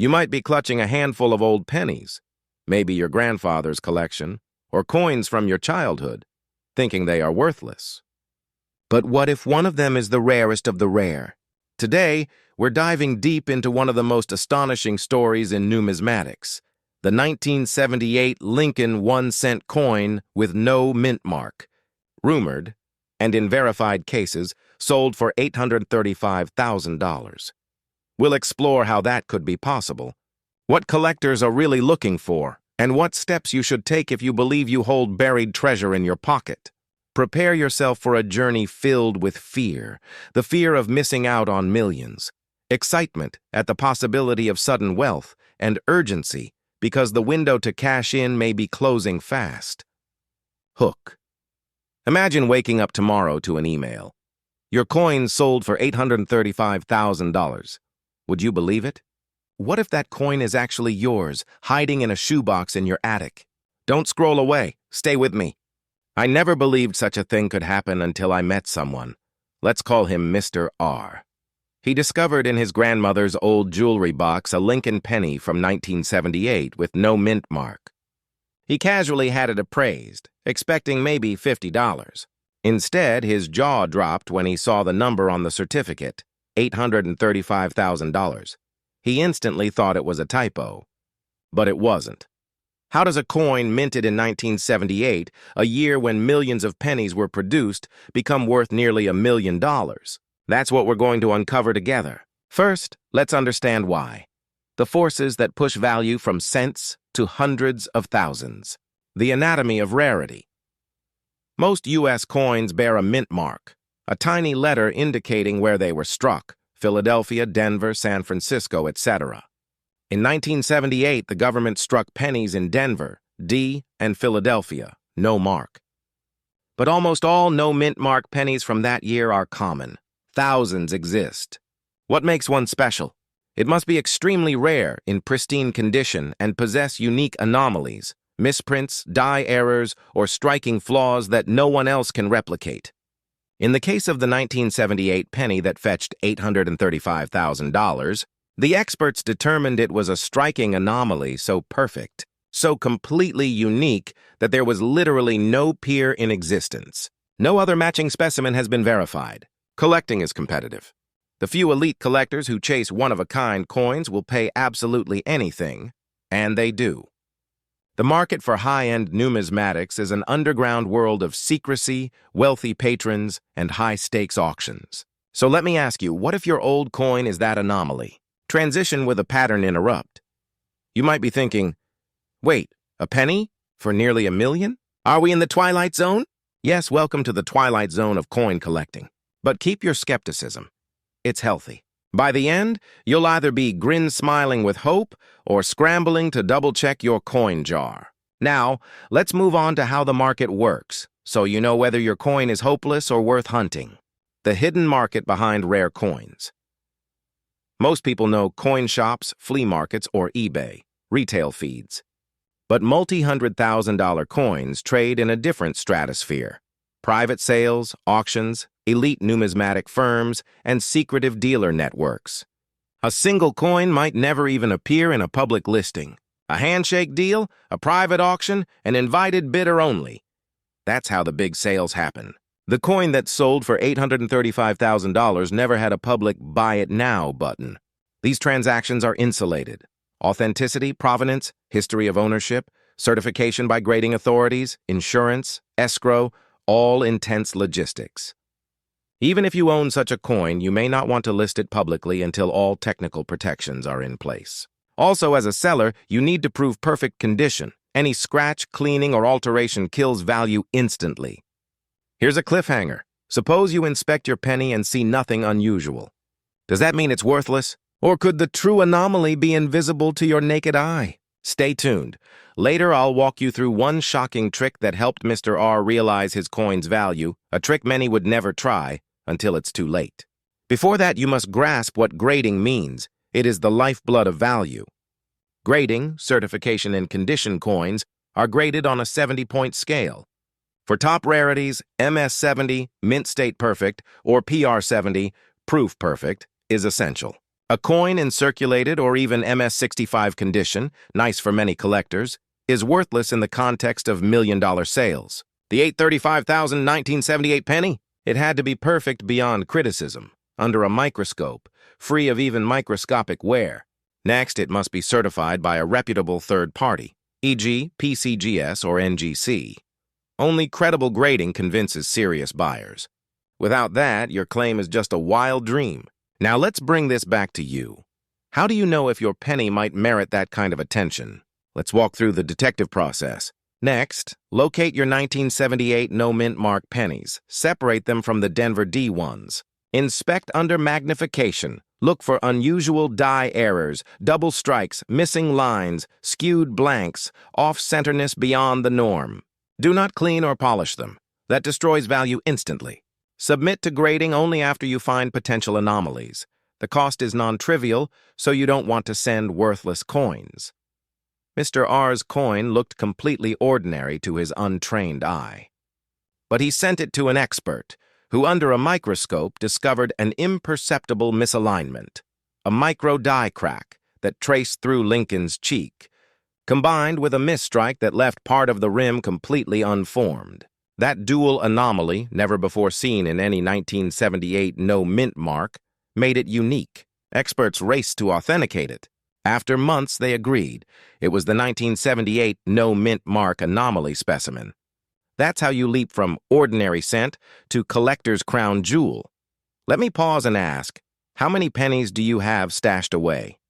You might be clutching a handful of old pennies, maybe your grandfather's collection, or coins from your childhood, thinking they are worthless. But what if one of them is the rarest of the rare? Today, we're diving deep into one of the most astonishing stories in numismatics, the 1978 Lincoln 1-cent coin with no mint mark, rumored, and in verified cases, sold for $835,000. We'll explore how that could be possible, what collectors are really looking for, and what steps you should take if you believe you hold buried treasure in your pocket. Prepare yourself for a journey filled with fear, the fear of missing out on millions, excitement at the possibility of sudden wealth, and urgency because the window to cash in may be closing fast. Hook. Imagine waking up tomorrow to an email. Your coin sold for $835,000. Would you believe it? What if that coin is actually yours, hiding in a shoebox in your attic? Don't scroll away. Stay with me. I never believed such a thing could happen until I met someone. Let's call him Mr. R. He discovered in his grandmother's old jewelry box a Lincoln penny from 1978 with no mint mark. He casually had it appraised, expecting maybe $50. Instead, his jaw dropped when he saw the number on the certificate, $835,000. He instantly thought it was a typo. But it wasn't. How does a coin minted in 1978, a year when millions of pennies were produced, become worth nearly $1 million? That's what we're going to uncover together. First, let's understand why. The forces that push value from cents to hundreds of thousands. The anatomy of rarity. Most U.S. coins bear a mint mark, a tiny letter indicating where they were struck: Philadelphia, Denver, San Francisco, etc. In 1978, the government struck pennies in Denver, D, and Philadelphia, no mark. But almost all no mint mark pennies from that year are common. Thousands exist. What makes one special? It must be extremely rare, in pristine condition, and possess unique anomalies, misprints, die errors, or striking flaws that no one else can replicate. In the case of the 1978 penny that fetched $835,000, the experts determined it was a striking anomaly so perfect, so completely unique that there was literally no peer in existence. No other matching specimen has been verified. Collecting is competitive. The few elite collectors who chase one-of-a-kind coins will pay absolutely anything, and they do. The market for high-end numismatics is an underground world of secrecy, wealthy patrons, and high-stakes auctions. So let me ask you, what if your old coin is that anomaly? Transition with a pattern interrupt. You might be thinking, wait, a penny? For nearly $1 million? Are we in the Twilight Zone? Yes, welcome to the Twilight Zone of coin collecting. But keep your skepticism. It's healthy. By the end, you'll either be grin-smiling with hope or scrambling to double-check your coin jar. Now, let's move on to how the market works, so you know whether your coin is hopeless or worth hunting. The hidden market behind rare coins. Most people know coin shops, flea markets, or eBay, retail feeds. But multi-$100,000 coins trade in a different stratosphere. Private sales, auctions, elite numismatic firms, and secretive dealer networks. A single coin might never even appear in a public listing. A handshake deal, a private auction, an invited bidder only. That's how the big sales happen. The coin that sold for $835,000 never had a public Buy It Now button. These transactions are insulated. Authenticity, provenance, history of ownership, certification by grading authorities, insurance, escrow, all intense logistics. Even if you own such a coin, you may not want to list it publicly until all technical protections are in place. Also, as a seller, you need to prove perfect condition. Any scratch, cleaning, or alteration kills value instantly. Here's a cliffhanger. Suppose you inspect your penny and see nothing unusual. Does that mean it's worthless? Or could the true anomaly be invisible to your naked eye? Stay tuned. Later, I'll walk you through one shocking trick that helped Mr. R realize his coin's value, a trick many would never try until it's too late. Before that, you must grasp what grading means. It is the lifeblood of value. Grading, certification, and condition coins are graded on a 70-point scale. For top rarities, MS 70, Mint State Perfect, or PR 70, Proof Perfect, is essential. A coin in circulated or even MS-65 condition, nice for many collectors, is worthless in the context of million-dollar sales. The 835,1978 penny? It had to be perfect beyond criticism, under a microscope, free of even microscopic wear. Next, it must be certified by a reputable third party, e.g. PCGS or NGC. Only credible grading convinces serious buyers. Without that, your claim is just a wild dream. Now let's bring this back to you. How do you know if your penny might merit that kind of attention? Let's walk through the detective process. Next, locate your 1978 no-mint mark pennies. Separate them from the Denver D ones. Inspect under magnification. Look for unusual die errors, double strikes, missing lines, skewed blanks, off-centerness beyond the norm. Do not clean or polish them. That destroys value instantly. Submit to grading only after you find potential anomalies. The cost is non-trivial, so you don't want to send worthless coins. Mr. R's coin looked completely ordinary to his untrained eye. But he sent it to an expert, who under a microscope discovered an imperceptible misalignment, a micro-die crack that traced through Lincoln's cheek, combined with a misstrike that left part of the rim completely unformed. That dual anomaly, never before seen in any 1978 no-mint mark, made it unique. Experts raced to authenticate it. After months, they agreed. It was the 1978 no-mint mark anomaly specimen. That's how you leap from ordinary cent to collector's crown jewel. Let me pause and ask, how many pennies do you have stashed away?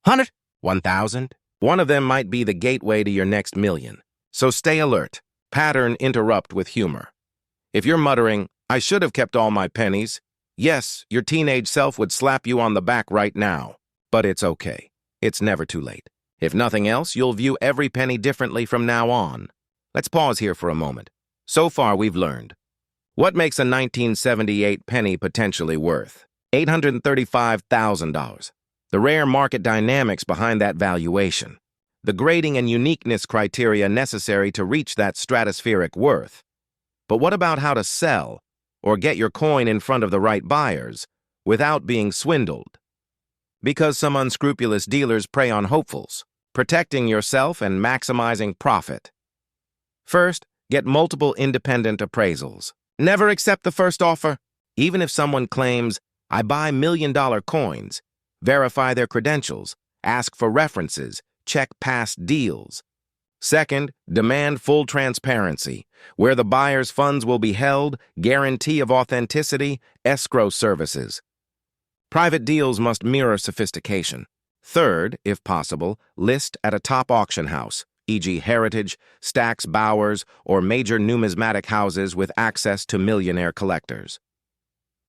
100? 1,000? One of them might be the gateway to your next million. So stay alert. Pattern interrupt with humor. If you're muttering, I should have kept all my pennies, yes, your teenage self would slap you on the back right now. But it's okay. It's never too late. If nothing else, you'll view every penny differently from now on. Let's pause here for a moment. So far, we've learned. What makes a 1978 penny potentially worth? $835,000. The rare market dynamics behind that valuation. The grading and uniqueness criteria necessary to reach that stratospheric worth. But what about how to sell or get your coin in front of the right buyers without being swindled? Because some unscrupulous dealers prey on hopefuls, protecting yourself and maximizing profit. First, get multiple independent appraisals. Never accept the first offer. Even if someone claims, I buy million-dollar coins, verify their credentials, ask for references, check past deals. Second, demand full transparency, where the buyer's funds will be held, guarantee of authenticity, escrow services. Private deals must mirror sophistication. Third, if possible, list at a top auction house, e.g. Heritage, Stack's Bowers, or major numismatic houses with access to millionaire collectors.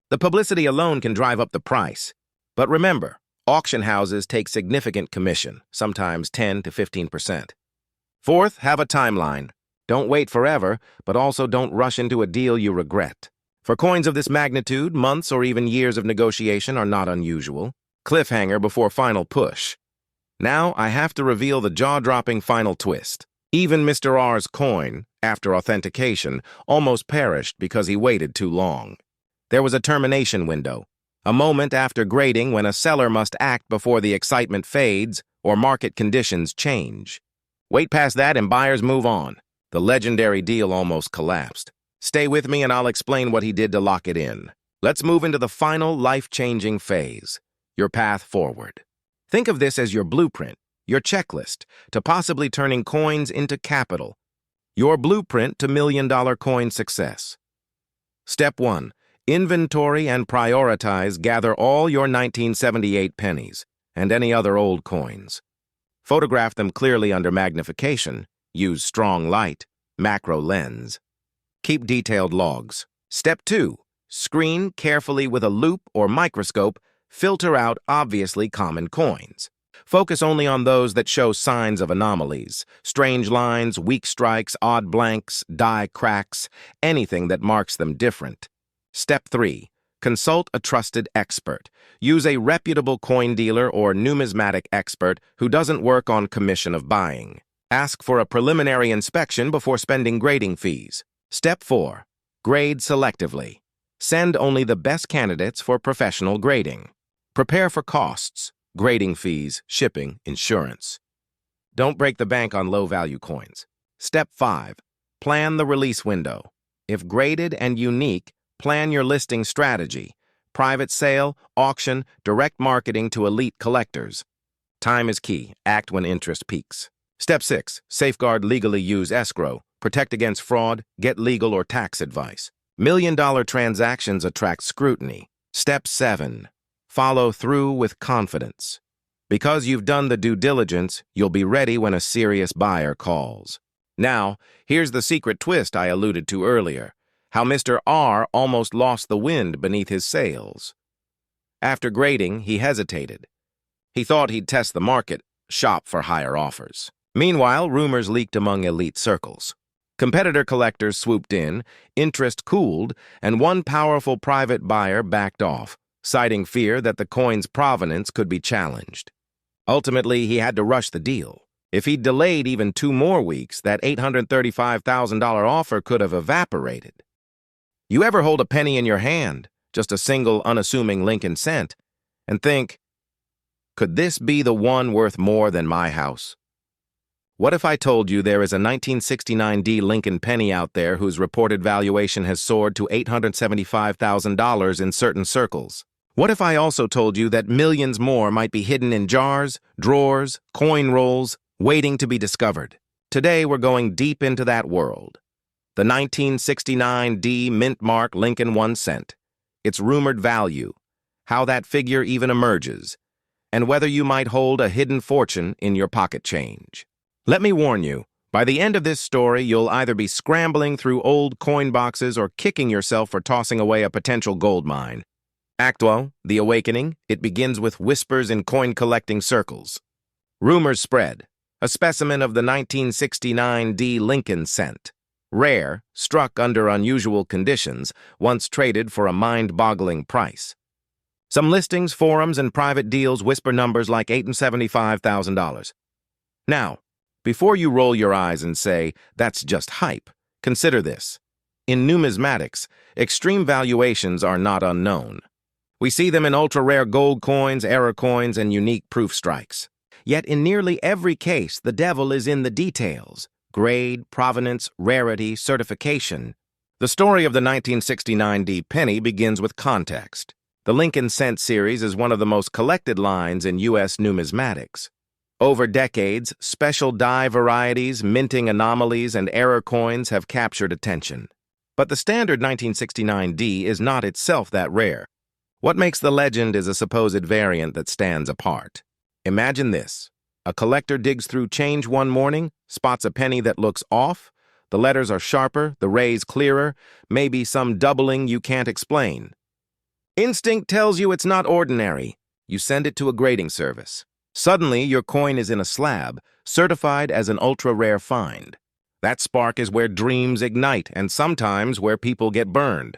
The publicity alone can drive up the price. But remember, auction houses take significant commission, sometimes 10 to 15%. Fourth, have a timeline. Don't wait forever, but also don't rush into a deal you regret. For coins of this magnitude, months or even years of negotiation are not unusual. Cliffhanger before final push. Now I have to reveal the jaw-dropping final twist. Even Mr. R's coin, after authentication, almost perished because he waited too long. There was a termination window, a moment after grading when a seller must act before the excitement fades or market conditions change. Wait past that and buyers move on. The legendary deal almost collapsed. Stay with me and I'll explain what he did to lock it in. Let's move into the final life-changing phase, your path forward. Think of this as your blueprint, your checklist to possibly turning coins into capital, your blueprint to million-dollar coin success. Step 1. Inventory and prioritize. Gather all your 1978 pennies and any other old coins. Photograph them clearly under magnification. Use strong light, macro lens. Keep detailed logs. Step 2. Screen carefully with a loupe or microscope. Filter out obviously common coins. Focus only on those that show signs of anomalies, strange lines, weak strikes, odd blanks, die cracks, anything that marks them different. Step 3. Consult a trusted expert. Use a reputable coin dealer or numismatic expert who doesn't work on commission of buying. Ask for a preliminary inspection before spending grading fees. Step 4. Grade selectively. Send only the best candidates for professional grading. Prepare for costs, grading fees, shipping, insurance. Don't break the bank on low-value coins. Step 5. Plan the release window. If graded and unique, plan your listing strategy. Private sale, auction, direct marketing to elite collectors. Time is key. Act when interest peaks. Step 6. Safeguard legally use escrow. Protect against fraud. Get legal or tax advice. Million-dollar transactions attract scrutiny. Step 7. Follow through with confidence. Because you've done the due diligence, you'll be ready when a serious buyer calls. Now, here's the secret twist I alluded to earlier. How Mr. R almost lost the wind beneath his sails. After grading, he hesitated. He thought he'd test the market, shop for higher offers. Meanwhile, rumors leaked among elite circles. Competitor collectors swooped in, interest cooled, and one powerful private buyer backed off, citing fear that the coin's provenance could be challenged. Ultimately, he had to rush the deal. If he'd delayed even 2 more weeks, that $835,000 offer could have evaporated. You ever hold a penny in your hand, just a single unassuming Lincoln cent, and think, could this be the one worth more than my house? What if I told you there is a 1969D Lincoln penny out there whose reported valuation has soared to $875,000 in certain circles? What if I also told you that millions more might be hidden in jars, drawers, coin rolls, waiting to be discovered? Today we're going deep into that world. The 1969D mint mark Lincoln 1 cent, its rumored value, how that figure even emerges, and whether you might hold a hidden fortune in your pocket change. Let me warn you, by the end of this story, you'll either be scrambling through old coin boxes or kicking yourself for tossing away a potential gold mine. Act 1, The Awakening, it begins with whispers in coin-collecting circles. Rumors spread. A specimen of the 1969D Lincoln cent. Rare, struck under unusual conditions, once traded for a mind-boggling price. Some listings, forums, and private deals whisper numbers like $875,000. Now, before you roll your eyes and say, that's just hype, consider this. In numismatics, extreme valuations are not unknown. We see them in ultra-rare gold coins, error coins, and unique proof strikes. Yet in nearly every case, the devil is in the details. Grade, provenance, rarity, certification. The story of the 1969D penny begins with context. The Lincoln cent series is one of the most collected lines in U.S. numismatics. Over decades, special die varieties, minting anomalies, and error coins have captured attention. But the standard 1969D is not itself that rare. What makes the legend is a supposed variant that stands apart. Imagine this. A collector digs through change one morning, spots a penny that looks off. The letters are sharper, the rays clearer, maybe some doubling you can't explain. Instinct tells you it's not ordinary. You send it to a grading service. Suddenly, your coin is in a slab, certified as an ultra-rare find. That spark is where dreams ignite, and sometimes where people get burned.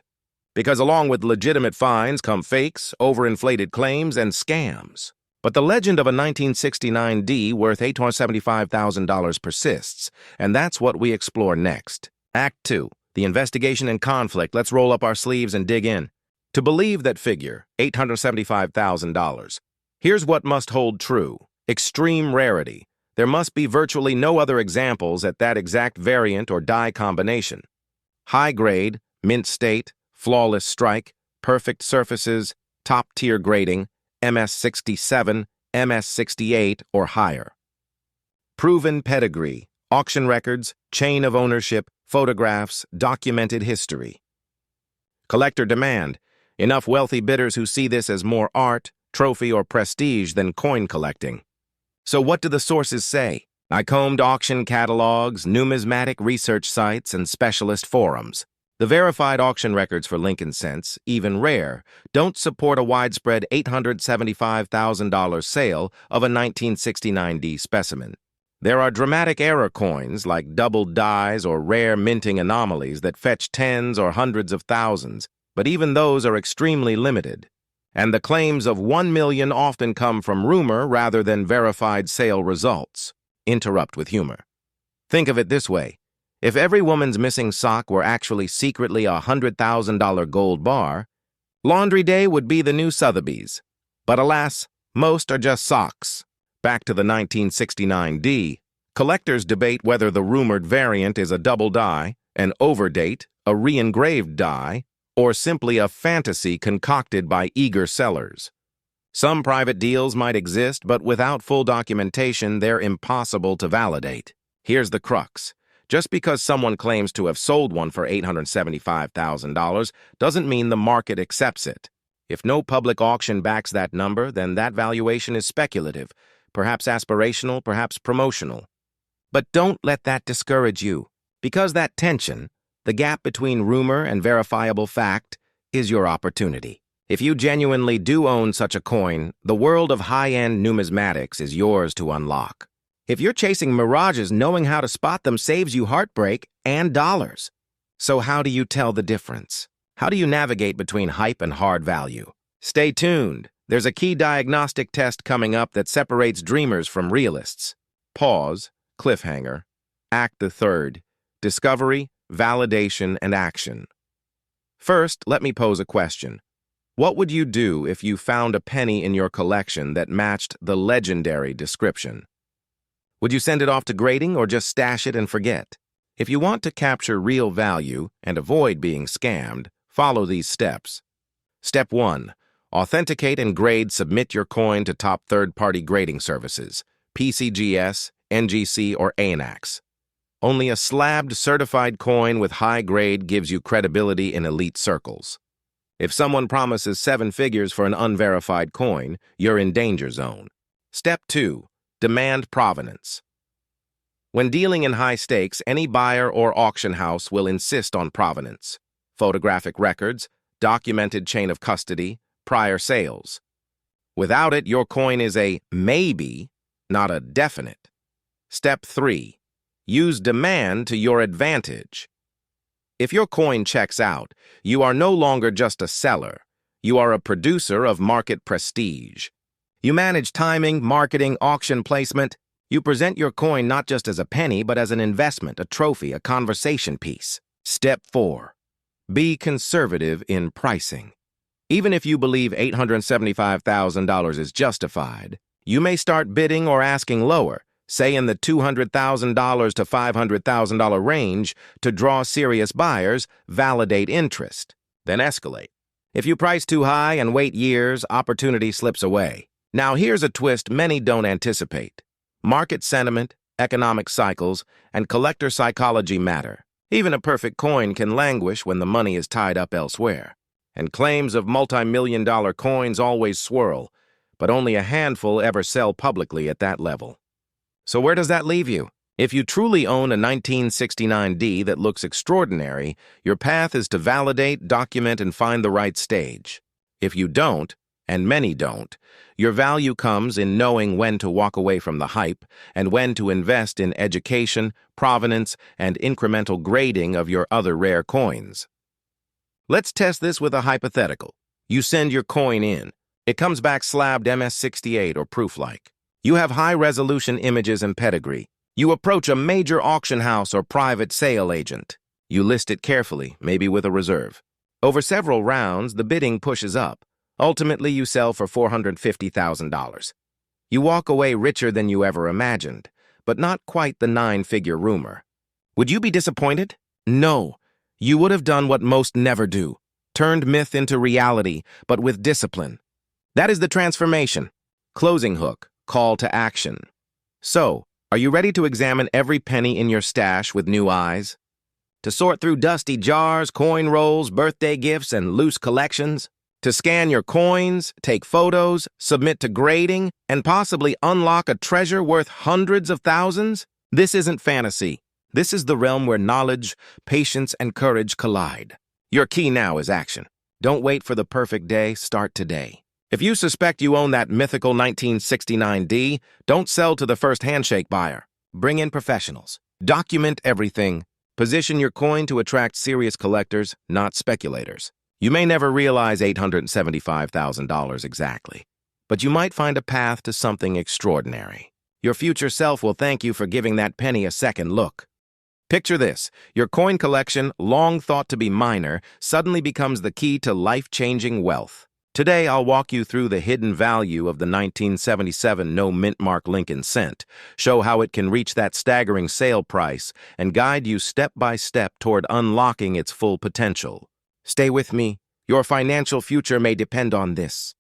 Because along with legitimate finds come fakes, overinflated claims, and scams. But the legend of a 1969D worth $875,000 persists, and that's what we explore next. Act 2, The Investigation and Conflict. Let's roll up our sleeves and dig in. To believe that figure, $875,000. Here's what must hold true. Extreme rarity. There must be virtually no other examples at that exact variant or die combination. High grade, mint state, flawless strike, perfect surfaces, top-tier grading, MS67, MS68, or higher. Proven pedigree, auction records, chain of ownership, photographs, documented history. Collector demand, enough wealthy bidders who see this as more art, trophy, or prestige than coin collecting. So what do the sources say? I combed auction catalogs, numismatic research sites, and specialist forums. The verified auction records for Lincoln cents, even rare, don't support a widespread $875,000 sale of a 1969D specimen. There are dramatic error coins like doubled dies or rare minting anomalies that fetch tens or hundreds of thousands, but even those are extremely limited. And the claims of 1 million often come from rumor rather than verified sale results. Interrupt with humor. Think of it this way. If every woman's missing sock were actually secretly a $100,000 gold bar, Laundry Day would be the new Sotheby's. But alas, most are just socks. Back to the 1969 D, collectors debate whether the rumored variant is a double die, an overdate, a re-engraved die, or simply a fantasy concocted by eager sellers. Some private deals might exist, but without full documentation, they're impossible to validate. Here's the crux. Just because someone claims to have sold one for $875,000 doesn't mean the market accepts it. If no public auction backs that number, then that valuation is speculative, perhaps aspirational, perhaps promotional. But don't let that discourage you, because that tension, the gap between rumor and verifiable fact, is your opportunity. If you genuinely do own such a coin, the world of high-end numismatics is yours to unlock. If you're chasing mirages, knowing how to spot them saves you heartbreak and dollars. So how do you tell the difference? How do you navigate between hype and hard value? Stay tuned. There's a key diagnostic test coming up that separates dreamers from realists. Pause, cliffhanger, Act the Third, discovery, validation, and action. First, let me pose a question. What would you do if you found a penny in your collection that matched the legendary description? Would you send it off to grading or just stash it and forget? If you want to capture real value and avoid being scammed, follow these steps. Step 1. Authenticate and grade. Submit your coin to top third-party grading services, PCGS, NGC, or ANAX. Only a slabbed, certified coin with high grade gives you credibility in elite circles. If someone promises 7 figures for an unverified coin, you're in danger zone. Step 2. Demand provenance. When dealing in high stakes, any buyer or auction house will insist on provenance. Photographic records, documented chain of custody, prior sales. Without it, your coin is a maybe, not a definite. Step 3. Use demand to your advantage. If your coin checks out, you are no longer just a seller. You are a producer of market prestige. You manage timing, marketing, auction placement. You present your coin not just as a penny, but as an investment, a trophy, a conversation piece. Step 4. Be conservative in pricing. Even if you believe $875,000 is justified, you may start bidding or asking lower, say in the $200,000 to $500,000 range, to draw serious buyers, validate interest, then escalate. If you price too high and wait years, opportunity slips away. Now here's a twist many don't anticipate. Market sentiment, economic cycles, and collector psychology matter. Even a perfect coin can languish when the money is tied up elsewhere. And claims of multi-million-dollar coins always swirl, but only a handful ever sell publicly at that level. So where does that leave you? If you truly own a 1969 D that looks extraordinary, your path is to validate, document, and find the right stage. If you don't, and many don't, your value comes in knowing when to walk away from the hype and when to invest in education, provenance, and incremental grading of your other rare coins. Let's test this with a hypothetical. You send your coin in. It comes back slabbed MS-68 or proof-like. You have high-resolution images and pedigree. You approach a major auction house or private sale agent. You list it carefully, maybe with a reserve. Over several rounds, the bidding pushes up. Ultimately, you sell for $450,000. You walk away richer than you ever imagined, but not quite the 9-figure rumor. Would you be disappointed? No. You would have done what most never do, turned myth into reality, but with discipline. That is the transformation. Closing hook, call to action. So, are you ready to examine every penny in your stash with new eyes? To sort through dusty jars, coin rolls, birthday gifts, and loose collections? To scan your coins, take photos, submit to grading, and possibly unlock a treasure worth hundreds of thousands? This isn't fantasy. This is the realm where knowledge, patience, and courage collide. Your key now is action. Don't wait for the perfect day, start today. If you suspect you own that mythical 1969 D, don't sell to the first handshake buyer. Bring in professionals. Document everything. Position your coin to attract serious collectors, not speculators. You may never realize $875,000 exactly, but you might find a path to something extraordinary. Your future self will thank you for giving that penny a second look. Picture this. Your coin collection, long thought to be minor, suddenly becomes the key to life-changing wealth. Today, I'll walk you through the hidden value of the 1977 no mint mark Lincoln cent, show how it can reach that staggering sale price, and guide you step by step toward unlocking its full potential. Stay with me. Your financial future may depend on this.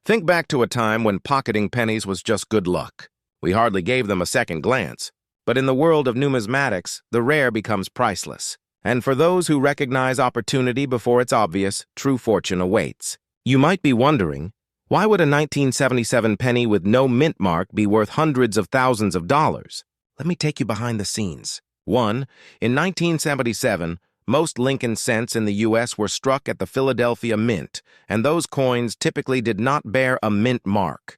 Think back to a time when pocketing pennies was just good luck. We hardly gave them a second glance. But in the world of numismatics, the rare becomes priceless. And for those who recognize opportunity before it's obvious, true fortune awaits. You might be wondering, why would a 1977 penny with no mint mark be worth hundreds of thousands of dollars? Let me take you behind the scenes. 1. In 1977, most Lincoln cents in the U.S. were struck at the Philadelphia Mint, and those coins typically did not bear a mint mark.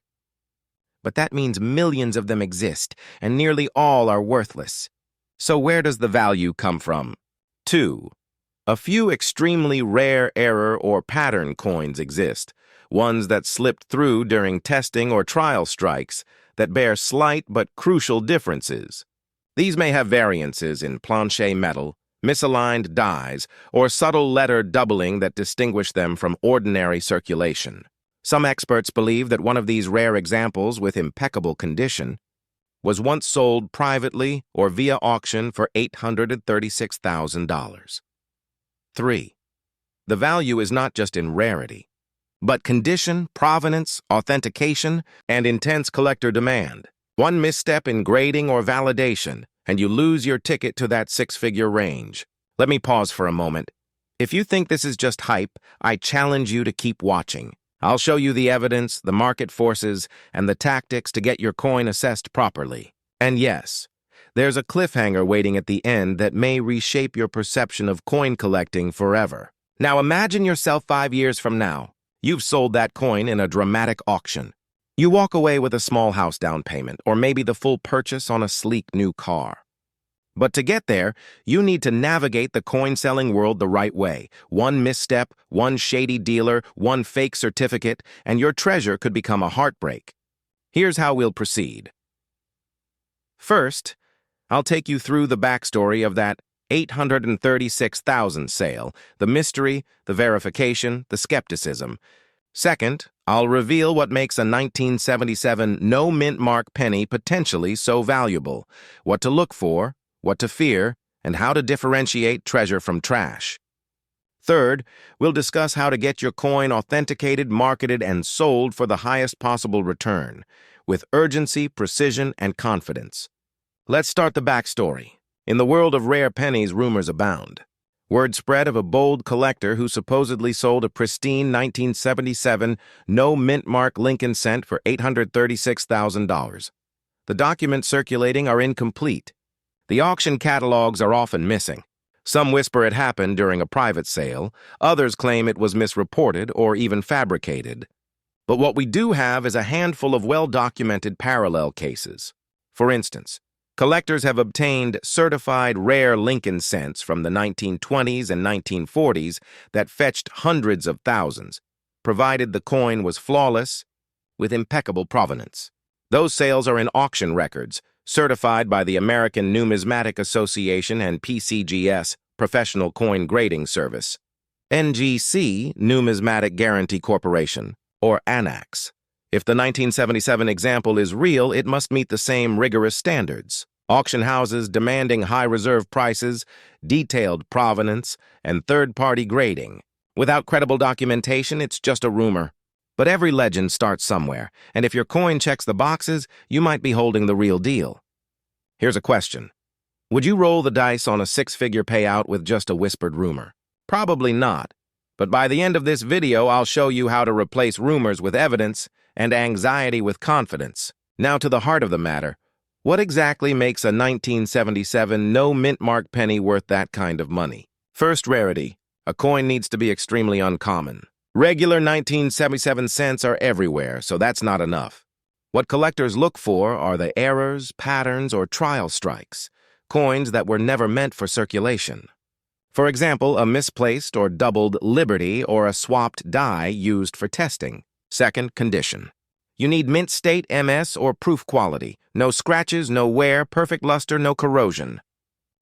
But that means millions of them exist, and nearly all are worthless. So where does the value come from? 2. A few extremely rare error or pattern coins exist, ones that slipped through during testing or trial strikes that bear slight but crucial differences. These may have variances in plancher metal, misaligned dies, or subtle letter doubling that distinguish them from ordinary circulation. Some experts believe that one of these rare examples with impeccable condition was once sold privately or via auction for $836,000. 3. The value is not just in rarity, but condition, provenance, authentication, and intense collector demand. One misstep in grading or validation, and you lose your ticket to that six-figure range. Let me pause for a moment. If you think this is just hype, I challenge you to keep watching. I'll show you the evidence, the market forces, and the tactics to get your coin assessed properly. And yes, there's a cliffhanger waiting at the end that may reshape your perception of coin collecting forever. Now imagine yourself 5 years from now. You've sold that coin in a dramatic auction. You walk away with a small house down payment, or maybe the full purchase on a sleek new car. But to get there, you need to navigate the coin-selling world the right way. One misstep, one shady dealer, one fake certificate, and your treasure could become a heartbreak. Here's how we'll proceed. First, I'll take you through the backstory of that $836,000 sale, the mystery, the verification, the skepticism. Second, I'll reveal what makes a 1977 no mint mark penny potentially so valuable, what to look for, what to fear, and how to differentiate treasure from trash. Third, we'll discuss how to get your coin authenticated, marketed, and sold for the highest possible return, with urgency, precision, and confidence. Let's start the backstory. In the world of rare pennies, rumors abound. Word spread of a bold collector who supposedly sold a pristine 1977 no mint mark Lincoln cent for $836,000. The documents circulating are incomplete. The auction catalogs are often missing. Some whisper it happened during a private sale. Others claim it was misreported or even fabricated. But what we do have is a handful of well-documented parallel cases. For instance, collectors have obtained certified rare Lincoln cents from the 1920s and 1940s that fetched hundreds of thousands, provided the coin was flawless, with impeccable provenance. Those sales are in auction records, certified by the American Numismatic Association and PCGS, Professional Coin Grading Service, NGC, Numismatic Guarantee Corporation, or ANAX. If the 1977 example is real, it must meet the same rigorous standards. Auction houses demanding high reserve prices, detailed provenance, and third-party grading. Without credible documentation, it's just a rumor. But every legend starts somewhere, and if your coin checks the boxes, you might be holding the real deal. Here's a question. Would you roll the dice on a six-figure payout with just a whispered rumor? Probably not. But by the end of this video, I'll show you how to replace rumors with evidence and anxiety with confidence. Now to the heart of the matter. What exactly makes a 1977 no mint mark penny worth that kind of money? First, rarity. A coin needs to be extremely uncommon. Regular 1977 cents are everywhere, so that's not enough. What collectors look for are the errors, patterns, or trial strikes, coins that were never meant for circulation. For example, a misplaced or doubled Liberty or a swapped die used for testing. Second, condition. You need mint state, MS, or proof quality. No scratches, no wear, perfect luster, no corrosion.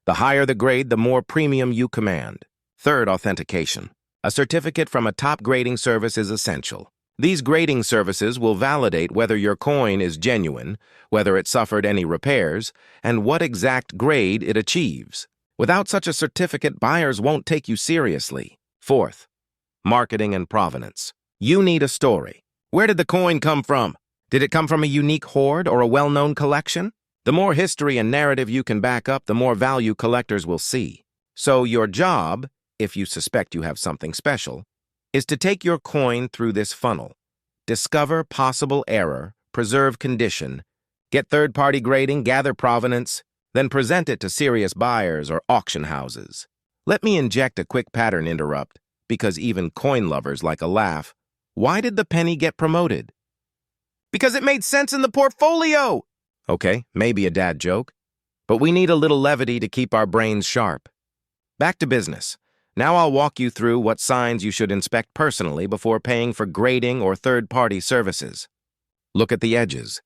The higher the grade, the more premium you command. Third, authentication. A certificate from a top grading service is essential. These grading services will validate whether your coin is genuine, whether it suffered any repairs, and what exact grade it achieves. Without such a certificate, buyers won't take you seriously. Fourth, marketing and provenance. You need a story. Where did the coin come from? Did it come from a unique hoard or a well-known collection? The more history and narrative you can back up, the more value collectors will see. So your job, if you suspect you have something special, is to take your coin through this funnel. Discover possible error, preserve condition, get third-party grading, gather provenance, then present it to serious buyers or auction houses. Let me inject a quick pattern interrupt, because even coin lovers like a laugh. Why did the penny get promoted? Because it made sense in the portfolio! Okay, maybe a dad joke, but we need a little levity to keep our brains sharp. Back to business. Now I'll walk you through what signs you should inspect personally before paying for grading or third-party services. Look at the edges.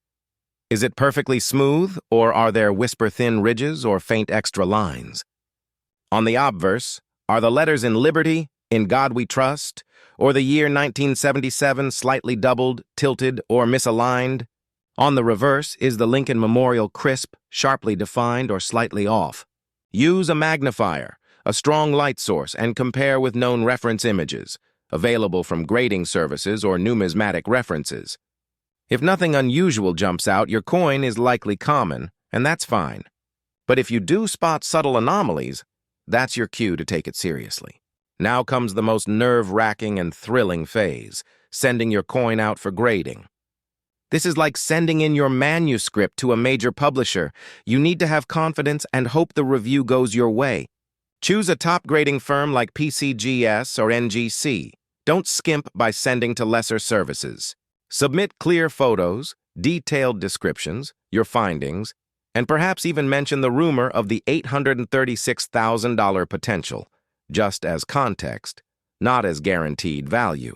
Is it perfectly smooth, or are there whisper-thin ridges or faint extra lines? On the obverse, are the letters in Liberty, In God We Trust, or the year 1977 slightly doubled, tilted, or misaligned? On the reverse, is the Lincoln Memorial crisp, sharply defined, or slightly off? Use a magnifier, a strong light source, and compare with known reference images, available from grading services or numismatic references. If nothing unusual jumps out, your coin is likely common, and that's fine. But if you do spot subtle anomalies, that's your cue to take it seriously. Now comes the most nerve-wracking and thrilling phase, sending your coin out for grading. This is like sending in your manuscript to a major publisher. You need to have confidence and hope the review goes your way. Choose a top grading firm like PCGS or NGC. Don't skimp by sending to lesser services. Submit clear photos, detailed descriptions, your findings, and perhaps even mention the rumor of the $836,000 potential, just as context, not as guaranteed value.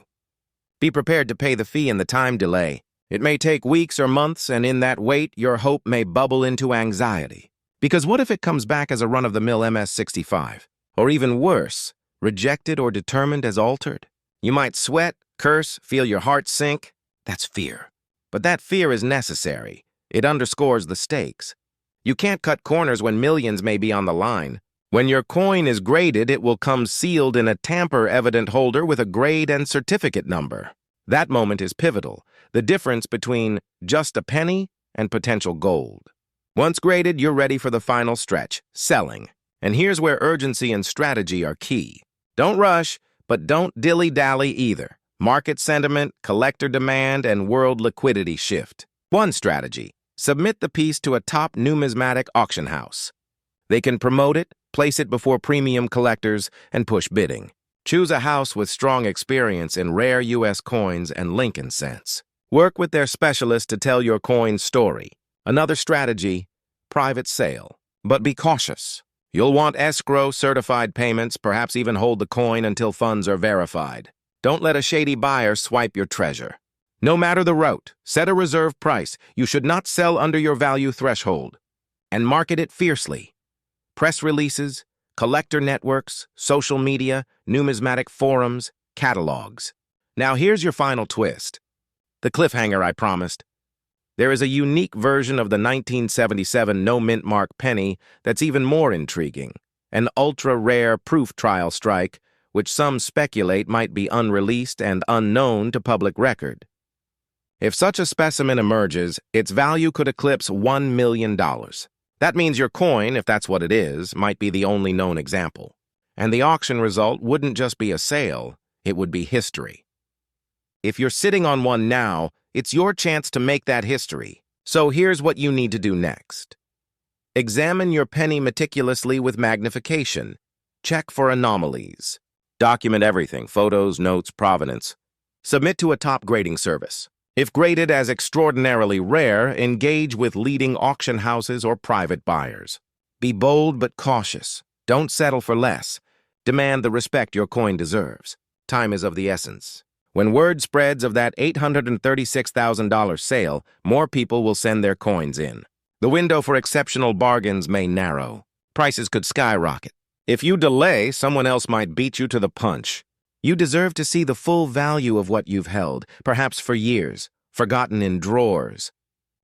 Be prepared to pay the fee in the time delay. It may take weeks or months, and in that wait, your hope may bubble into anxiety. Because what if it comes back as a run-of-the-mill MS-65? Or even worse, rejected or determined as altered? You might sweat, curse, feel your heart sink. That's fear. But that fear is necessary. It underscores the stakes. You can't cut corners when millions may be on the line. When your coin is graded, it will come sealed in a tamper-evident holder with a grade and certificate number. That moment is pivotal, the difference between just a penny and potential gold. Once graded, you're ready for the final stretch, selling. And here's where urgency and strategy are key. Don't rush, but don't dilly-dally either. Market sentiment, collector demand, and world liquidity shift. One strategy: submit the piece to a top numismatic auction house. They can promote it, place it before premium collectors, and push bidding. Choose a house with strong experience in rare U.S. coins and Lincoln cents. Work with their specialist to tell your coin's story. Another strategy: private sale. But be cautious. You'll want escrow, certified payments, perhaps even hold the coin until funds are verified. Don't let a shady buyer swipe your treasure. No matter the route, set a reserve price. You should not sell under your value threshold. And market it fiercely. Press releases, collector networks, social media, numismatic forums, catalogs. Now here's your final twist. The cliffhanger I promised. There is a unique version of the 1977 no-mint mark penny that's even more intriguing. An ultra-rare proof trial strike, which some speculate might be unreleased and unknown to public record. If such a specimen emerges, its value could eclipse $1 million. That means your coin, if that's what it is, might be the only known example. And the auction result wouldn't just be a sale, it would be history. If you're sitting on one now, it's your chance to make that history. So here's what you need to do next. Examine your penny meticulously with magnification. Check for anomalies. Document everything: photos, notes, provenance. Submit to a top grading service. If graded as extraordinarily rare, engage with leading auction houses or private buyers. Be bold but cautious. Don't settle for less. Demand the respect your coin deserves. Time is of the essence. When word spreads of that $836,000 sale, more people will send their coins in. The window for exceptional bargains may narrow. Prices could skyrocket. If you delay, someone else might beat you to the punch. You deserve to see the full value of what you've held, perhaps for years, forgotten in drawers.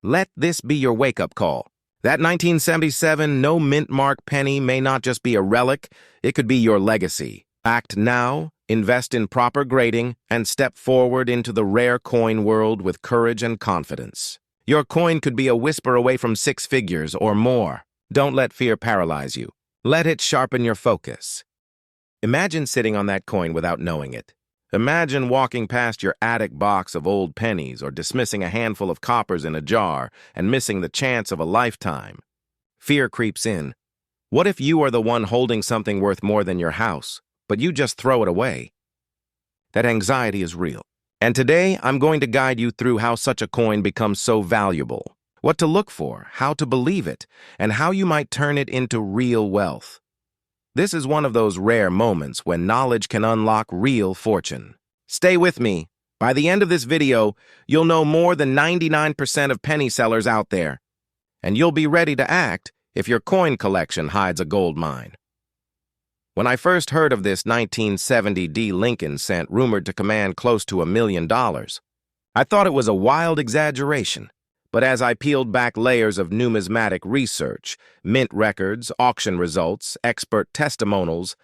Let this be your wake-up call. That 1977 no mint mark penny may not just be a relic, it could be your legacy. Act now, invest in proper grading, and step forward into the rare coin world with courage and confidence. Your coin could be a whisper away from 6 figures or more. Don't let fear paralyze you. Let it sharpen your focus. Imagine sitting on that coin without knowing it. Imagine walking past your attic box of old pennies or dismissing a handful of coppers in a jar and missing the chance of a lifetime. Fear creeps in. What if you are the one holding something worth more than your house, but you just throw it away? That anxiety is real. And today, I'm going to guide you through how such a coin becomes so valuable, what to look for, how to believe it, and how you might turn it into real wealth. This is one of those rare moments when knowledge can unlock real fortune. Stay with me. By the end of this video, you'll know more than 99% of penny sellers out there, and you'll be ready to act if your coin collection hides a gold mine. When I first heard of this 1970 D Lincoln cent rumored to command close to $1 million, I thought it was a wild exaggeration. But as I peeled back layers of numismatic research, mint records, auction results, expert testimonials,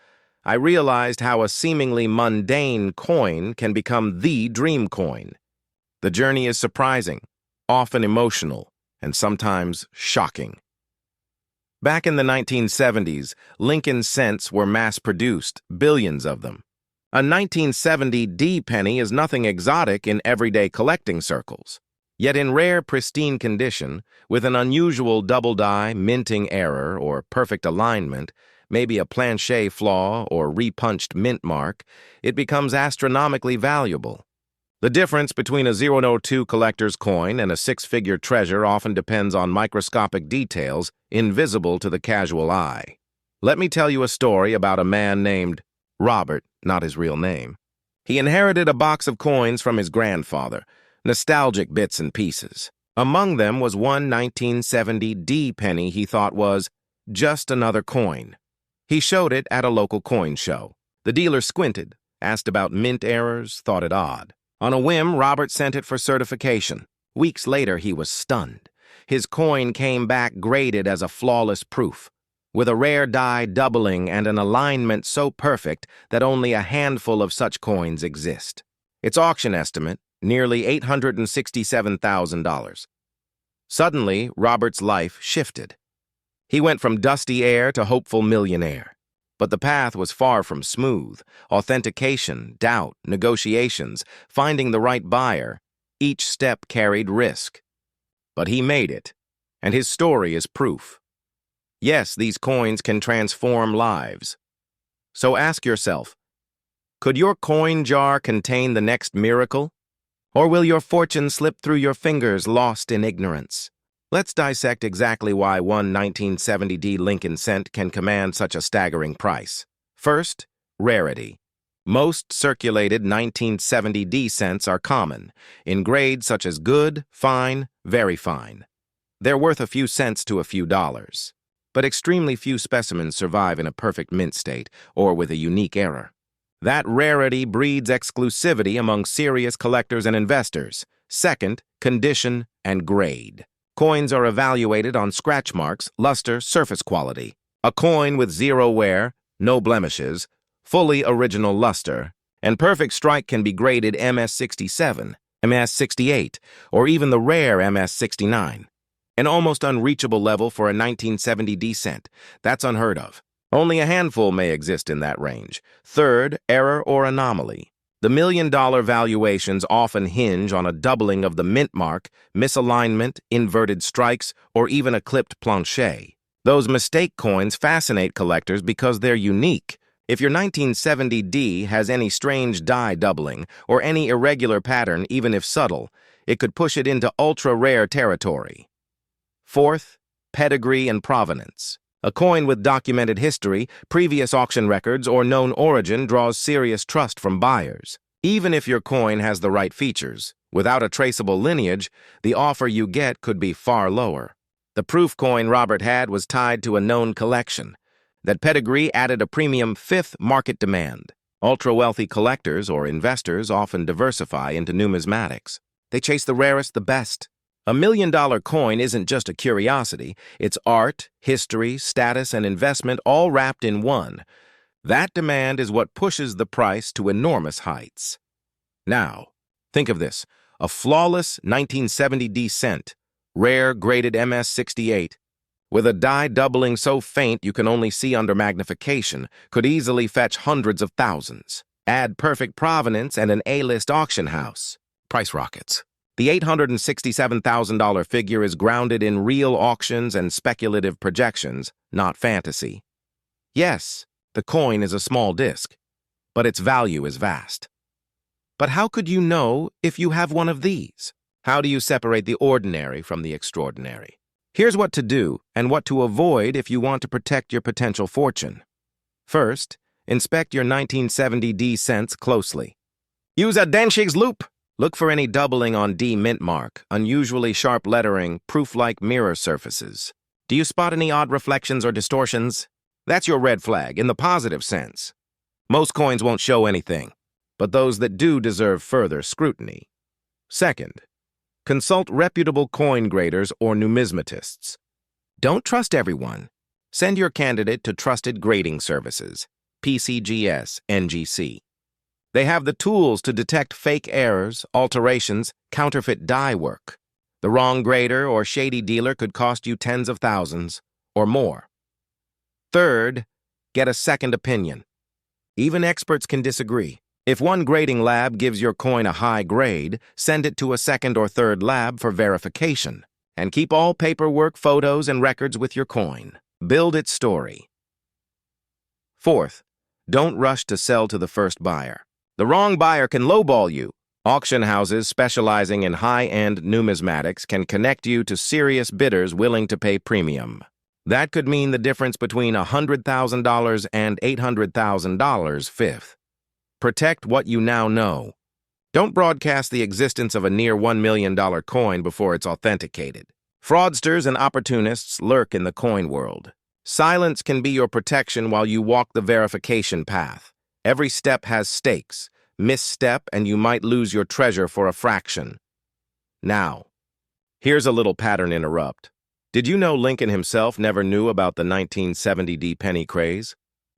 I realized how a seemingly mundane coin can become the dream coin. The journey is surprising, often emotional, and sometimes shocking. Back in the 1970s, Lincoln cents were mass-produced, billions of them. A 1970 D penny is nothing exotic in everyday collecting circles. Yet in rare, pristine condition, with an unusual double-die, minting error, or perfect alignment, maybe a planchet flaw or repunched mint mark, it becomes astronomically valuable. The difference between a 002 collector's coin and a 6-figure treasure often depends on microscopic details invisible to the casual eye. Let me tell you a story about a man named Robert, not his real name. He inherited a box of coins from his grandfather, nostalgic bits and pieces. Among them was one 1970 D penny he thought was just another coin. He showed it at a local coin show. The dealer squinted, asked about mint errors, thought it odd. On a whim, Robert sent it for certification. Weeks later, he was stunned. His coin came back graded as a flawless proof, with a rare die doubling and an alignment so perfect that only a handful of such coins exist. Its auction estimate, nearly $867,000. Suddenly, Robert's life shifted. He went from dusty heir to hopeful millionaire. But the path was far from smooth. Authentication, doubt, negotiations, finding the right buyer, each step carried risk. But he made it, and his story is proof. Yes, these coins can transform lives. So ask yourself, could your coin jar contain the next miracle? Or will your fortune slip through your fingers lost in ignorance? Let's dissect exactly why one 1970 D Lincoln cent can command such a staggering price. First, rarity. Most circulated 1970 D cents are common, in grades such as good, fine, very fine. They're worth a few cents to a few dollars. But extremely few specimens survive in a perfect mint state or with a unique error. That rarity breeds exclusivity among serious collectors and investors. Second, condition and grade. Coins are evaluated on scratch marks, luster, surface quality. A coin with zero wear, no blemishes, fully original luster, and perfect strike can be graded MS67, MS68, or even the rare MS69. An almost unreachable level for a 1970 D cent. That's unheard of. Only a handful may exist in that range. Third, error or anomaly. The million-dollar valuations often hinge on a doubling of the mint mark, misalignment, inverted strikes, or even a clipped planchet. Those mistake coins fascinate collectors because they're unique. If your 1970 D has any strange die doubling or any irregular pattern, even if subtle, it could push it into ultra-rare territory. Fourth, pedigree and provenance. A coin with documented history, previous auction records, or known origin draws serious trust from buyers. Even if your coin has the right features, without a traceable lineage, the offer you get could be far lower. The proof coin Robert had was tied to a known collection. That pedigree added a premium fifth market demand. Ultra-wealthy collectors or investors often diversify into numismatics. They chase the rarest, the best. $1 million coin isn't just a curiosity. It's art, history, status, and investment all wrapped in one. That demand is what pushes the price to enormous heights. Now, think of this. A flawless 1970D cent, rare graded MS-68, with a die doubling so faint you can only see under magnification, could easily fetch hundreds of thousands. Add perfect provenance and an A-list auction house. Price rockets. The $867,000 figure is grounded in real auctions and speculative projections, not fantasy. Yes, the coin is a small disc, but its value is vast. But how could you know if you have one of these? How do you separate the ordinary from the extraordinary? Here's what to do and what to avoid if you want to protect your potential fortune. First, inspect your 1970D cents closely. Use a Denshig's loupe. Look for any doubling on D mint mark, unusually sharp lettering, proof-like mirror surfaces. Do you spot any odd reflections or distortions? That's your red flag, in the positive sense. Most coins won't show anything, but those that do deserve further scrutiny. Second, consult reputable coin graders or numismatists. Don't trust everyone. Send your candidate to Trusted Grading Services, PCGS, NGC. They have the tools to detect fake errors, alterations, counterfeit die work. The wrong grader or shady dealer could cost you tens of thousands or more. Third, get a second opinion. Even experts can disagree. If one grading lab gives your coin a high grade, send it to a second or third lab for verification. And keep all paperwork, photos, and records with your coin. Build its story. Fourth, don't rush to sell to the first buyer. The wrong buyer can lowball you. Auction houses specializing in high-end numismatics can connect you to serious bidders willing to pay premium. That could mean the difference between $100,000 and $800,000. Fifth, protect what you now know. Don't broadcast the existence of a near $1 million coin before it's authenticated. Fraudsters and opportunists lurk in the coin world. Silence can be your protection while you walk the verification path. Every step has stakes. Misstep and you might lose your treasure for a fraction. Now, here's a little pattern interrupt. Did you know Lincoln himself never knew about the 1970D penny craze,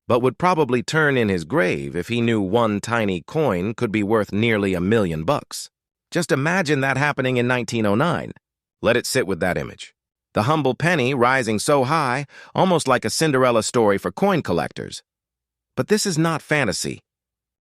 but would probably turn in his grave if he knew one tiny coin could be worth nearly $1 million? Just imagine that happening in 1909. Let it sit with that image. The humble penny rising so high, almost like a Cinderella story for coin collectors. But this is not fantasy.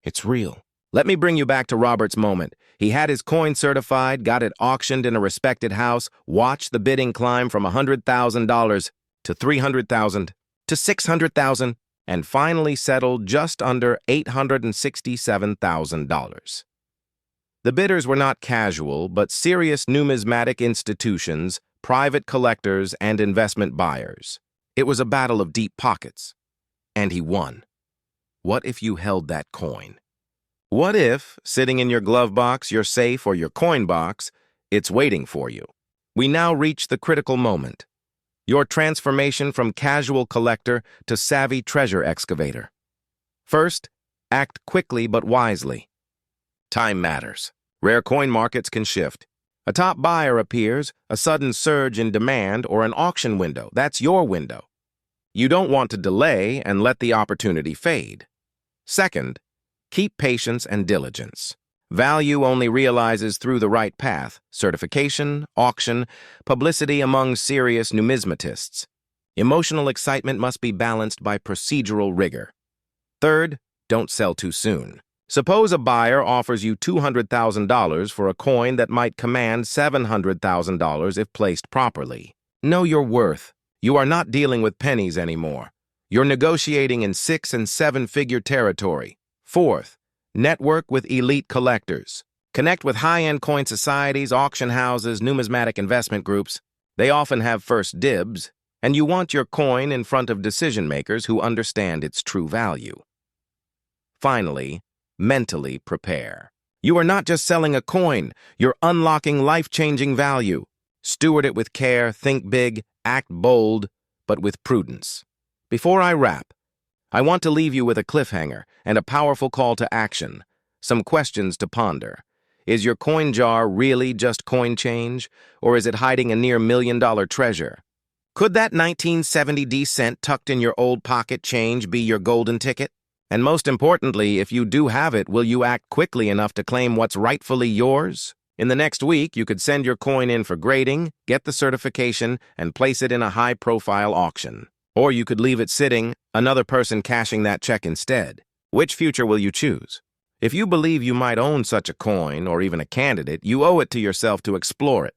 It's real. Let me bring you back to Robert's moment. He had his coin certified, got it auctioned in a respected house, watched the bidding climb from $100,000 to $300,000 to $600,000, and finally settled just under $867,000. The bidders were not casual, but serious numismatic institutions, private collectors, and investment buyers. It was a battle of deep pockets. And he won. What if you held that coin? What if, sitting in your glove box, your safe, or your coin box, it's waiting for you? We now reach the critical moment. Your transformation from casual collector to savvy treasure excavator. First, act quickly but wisely. Time matters. Rare coin markets can shift. A top buyer appears, a sudden surge in demand, or an auction window. That's your window. You don't want to delay and let the opportunity fade. Second, keep patience and diligence. Value only realizes through the right path: certification, auction, publicity among serious numismatists. Emotional excitement must be balanced by procedural rigor. Third, don't sell too soon. Suppose a buyer offers you $200,000 for a coin that might command $700,000 if placed properly. Know your worth. You are not dealing with pennies anymore. You're negotiating in 6- and 7-figure territory. Fourth, network with elite collectors. Connect with high-end coin societies, auction houses, numismatic investment groups. They often have first dibs, and you want your coin in front of decision-makers who understand its true value. Finally, mentally prepare. You are not just selling a coin, you're unlocking life-changing value. Steward it with care, think big, act bold, but with prudence. Before I wrap, I want to leave you with a cliffhanger and a powerful call to action. Some questions to ponder. Is your coin jar really just coin change, or is it hiding a near $1 million treasure? Could that 1970 cent tucked in your old pocket change be your golden ticket? And most importantly, if you do have it, will you act quickly enough to claim what's rightfully yours? In the next week, you could send your coin in for grading, get the certification, and place it in a high-profile auction. Or you could leave it sitting, another person cashing that check instead. Which future will you choose? If you believe you might own such a coin, or even a candidate, you owe it to yourself to explore it.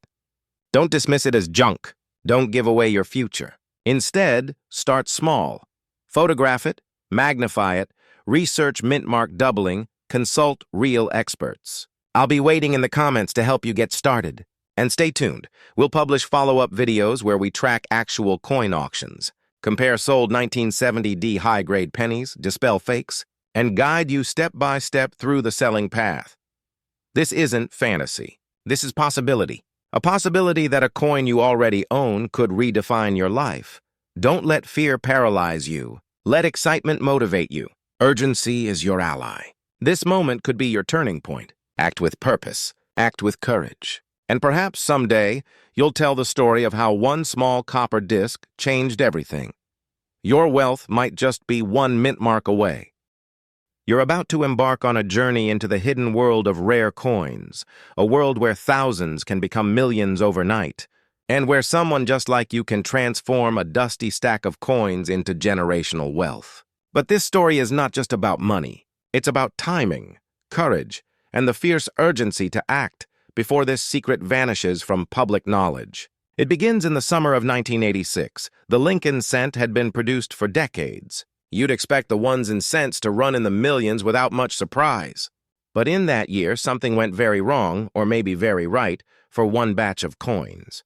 Don't dismiss it as junk. Don't give away your future. Instead, start small. Photograph it, magnify it, research mint mark doubling, consult real experts. I'll be waiting in the comments to help you get started. And stay tuned. We'll publish follow-up videos where we track actual coin auctions, compare sold 1970 high-grade pennies, dispel fakes, and guide you step-by-step through the selling path. This isn't fantasy. This is possibility. A possibility that a coin you already own could redefine your life. Don't let fear paralyze you. Let excitement motivate you. Urgency is your ally. This moment could be your turning point. Act with purpose. Act with courage. And perhaps someday, you'll tell the story of how one small copper disc changed everything. Your wealth might just be one mint mark away. You're about to embark on a journey into the hidden world of rare coins, a world where thousands can become millions overnight, and where someone just like you can transform a dusty stack of coins into generational wealth. But this story is not just about money. It's about timing, courage, and the fierce urgency to act before this secret vanishes from public knowledge. It begins in the summer of 1986. The Lincoln cent had been produced for decades. You'd expect the ones and cents to run in the millions without much surprise. But in that year, something went very wrong, or maybe very right, for one batch of coins.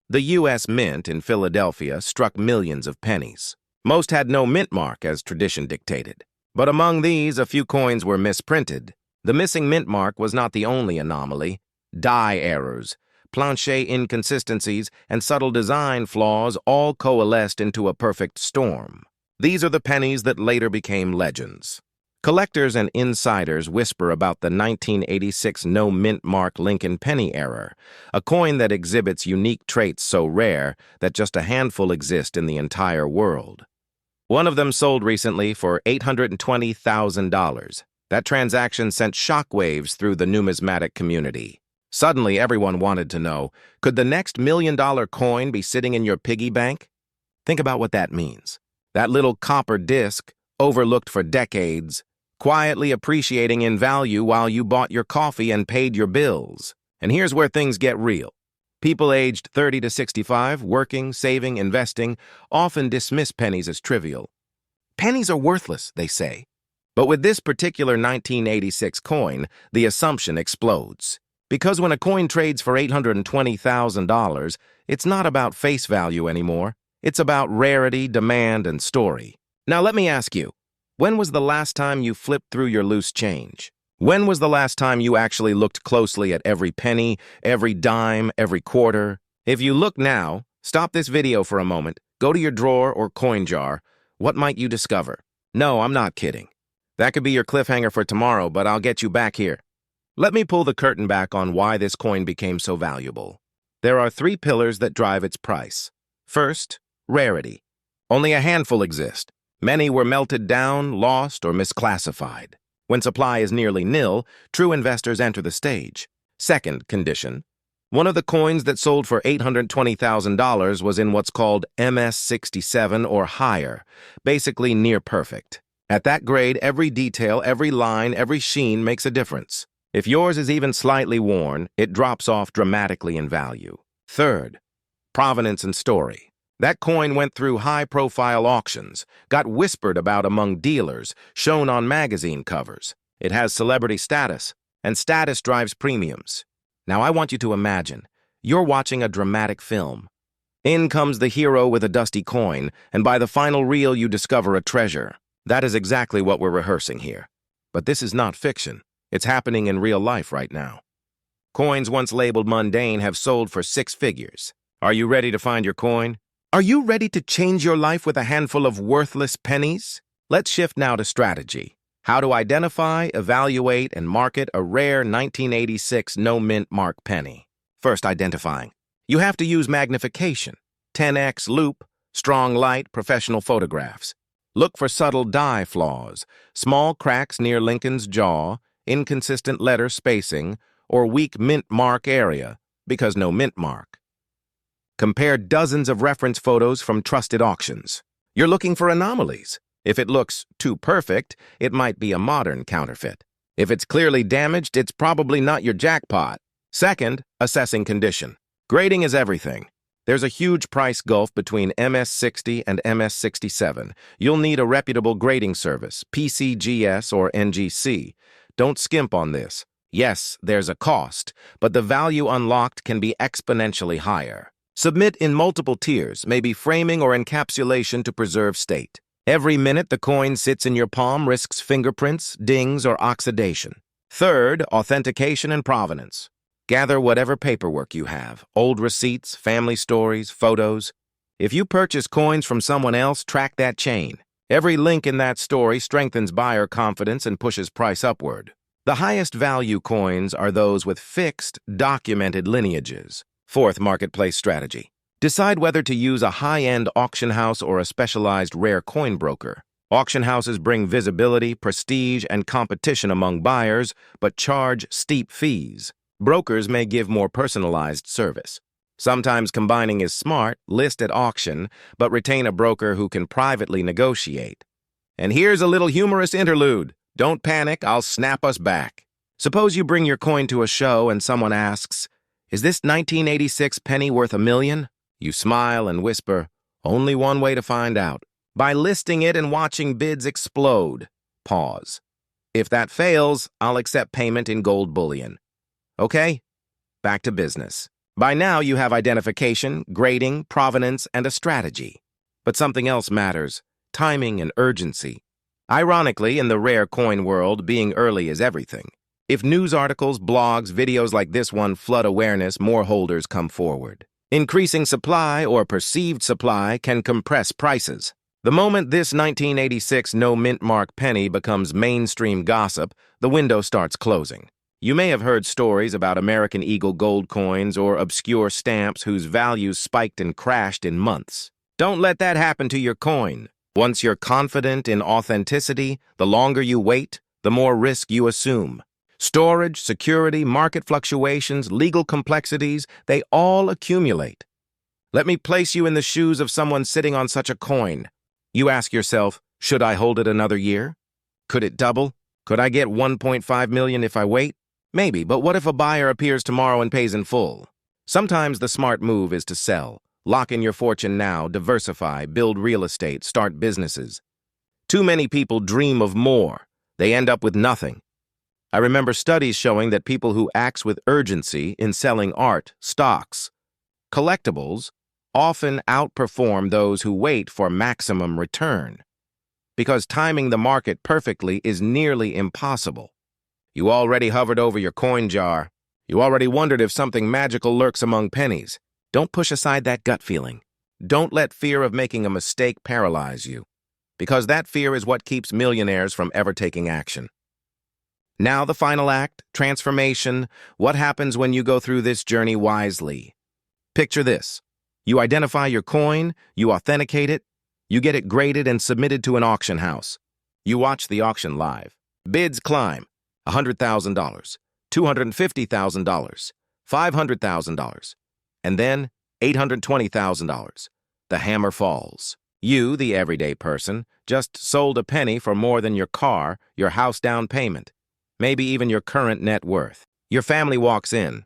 The U.S. Mint in Philadelphia struck millions of pennies. Most had no mint mark, as tradition dictated. But among these, a few coins were misprinted. The missing mint mark was not the only anomaly. Die errors, planche inconsistencies, and subtle design flaws all coalesced into a perfect storm. These are the pennies that later became legends. Collectors and insiders whisper about the 1986 no mint mark Lincoln penny error, a coin that exhibits unique traits so rare that just a handful exist in the entire world. One of them sold recently for $820,000. That transaction sent shockwaves through the numismatic community. Suddenly, everyone wanted to know, could the next $1 million coin be sitting in your piggy bank? Think about what that means. That little copper disc, overlooked for decades, quietly appreciating in value while you bought your coffee and paid your bills. And here's where things get real. People aged 30 to 65, working, saving, investing, often dismiss pennies as trivial. Pennies are worthless, they say. But with this particular 1986 coin, the assumption explodes. Because when a coin trades for $820,000, it's not about face value anymore. It's about rarity, demand, and story. Now let me ask you, when was the last time you flipped through your loose change? When was the last time you actually looked closely at every penny, every dime, every quarter? If you look now, stop this video for a moment, go to your drawer or coin jar. What might you discover? No, I'm not kidding. That could be your cliffhanger for tomorrow, but I'll get you back here. Let me pull the curtain back on why this coin became so valuable. There are 3 pillars that drive its price. First, rarity. Only a handful exist. Many were melted down, lost, or misclassified. When supply is nearly nil, true investors enter the stage. Second condition. One of the coins that sold for $820,000 was in what's called MS67 or higher, basically near perfect. At that grade, every detail, every line, every sheen makes a difference. If yours is even slightly worn, it drops off dramatically in value. Third, provenance and story. That coin went through high-profile auctions, got whispered about among dealers, shown on magazine covers. It has celebrity status, and status drives premiums. Now I want you to imagine, you're watching a dramatic film. In comes the hero with a dusty coin, and by the final reel you discover a treasure. That is exactly what we're rehearsing here. But this is not fiction. It's happening in real life right now. Coins once labeled mundane have sold for 6 figures. Are you ready to find your coin? Are you ready to change your life with a handful of worthless pennies? Let's shift now to strategy. How to identify, evaluate, and market a rare 1986 no-mint mark penny. First, identifying. You have to use magnification, 10x loop, strong light, professional photographs. Look for subtle die flaws, small cracks near Lincoln's jaw, inconsistent letter spacing, or weak mint mark area, because no mint mark. Compare dozens of reference photos from trusted auctions. You're looking for anomalies. If it looks too perfect, it might be a modern counterfeit. If it's clearly damaged, it's probably not your jackpot. Second, assessing condition. Grading is everything. There's a huge price gulf between MS60 and MS67. You'll need a reputable grading service, PCGS or NGC. Don't skimp on this. Yes, there's a cost, but the value unlocked can be exponentially higher. Submit in multiple tiers, maybe framing or encapsulation to preserve state. Every minute the coin sits in your palm risks fingerprints, dings, or oxidation. Third, authentication and provenance. Gather whatever paperwork you have, old receipts, family stories, photos. If you purchase coins from someone else, track that chain. Every link in that story strengthens buyer confidence and pushes price upward. The highest value coins are those with fixed, documented lineages. Fourth, marketplace strategy. Decide whether to use a high-end auction house or a specialized rare coin broker. Auction houses bring visibility, prestige, and competition among buyers, but charge steep fees. Brokers may give more personalized service. Sometimes combining is smart, list at auction, but retain a broker who can privately negotiate. And here's a little humorous interlude. Don't panic, I'll snap us back. Suppose you bring your coin to a show and someone asks, "Is this 1986 penny worth $1 million?" You smile and whisper, "Only one way to find out. By listing it and watching bids explode." Pause. "If that fails, I'll accept payment in gold bullion." Okay? Back to business. By now you have identification, grading, provenance, and a strategy. But something else matters: timing and urgency. Ironically, in the rare coin world, being early is everything. If news articles, blogs, videos like this one flood awareness, more holders come forward. Increasing supply or perceived supply can compress prices. The moment this 1986 no-mint mark penny becomes mainstream gossip, the window starts closing. You may have heard stories about American Eagle gold coins or obscure stamps whose values spiked and crashed in months. Don't let that happen to your coin. Once you're confident in authenticity, the longer you wait, the more risk you assume. Storage, security, market fluctuations, legal complexities, they all accumulate. Let me place you in the shoes of someone sitting on such a coin. You ask yourself, should I hold it another year? Could it double? Could I get 1.5 million if I wait? Maybe, but what if a buyer appears tomorrow and pays in full? Sometimes the smart move is to sell. Lock in your fortune now, diversify, build real estate, start businesses. Too many people dream of more. They end up with nothing. I remember studies showing that people who act with urgency in selling art, stocks, collectibles, often outperform those who wait for maximum return. Because timing the market perfectly is nearly impossible. You already hovered over your coin jar. You already wondered if something magical lurks among pennies. Don't push aside that gut feeling. Don't let fear of making a mistake paralyze you, because that fear is what keeps millionaires from ever taking action. Now the final act, transformation. What happens when you go through this journey wisely? Picture this. You identify your coin, you authenticate it, you get it graded and submitted to an auction house. You watch the auction live. Bids climb. $100,000, $250,000, $500,000, and then $820,000. The hammer falls. You, the everyday person, just sold a penny for more than your car, your house down payment, maybe even your current net worth. Your family walks in.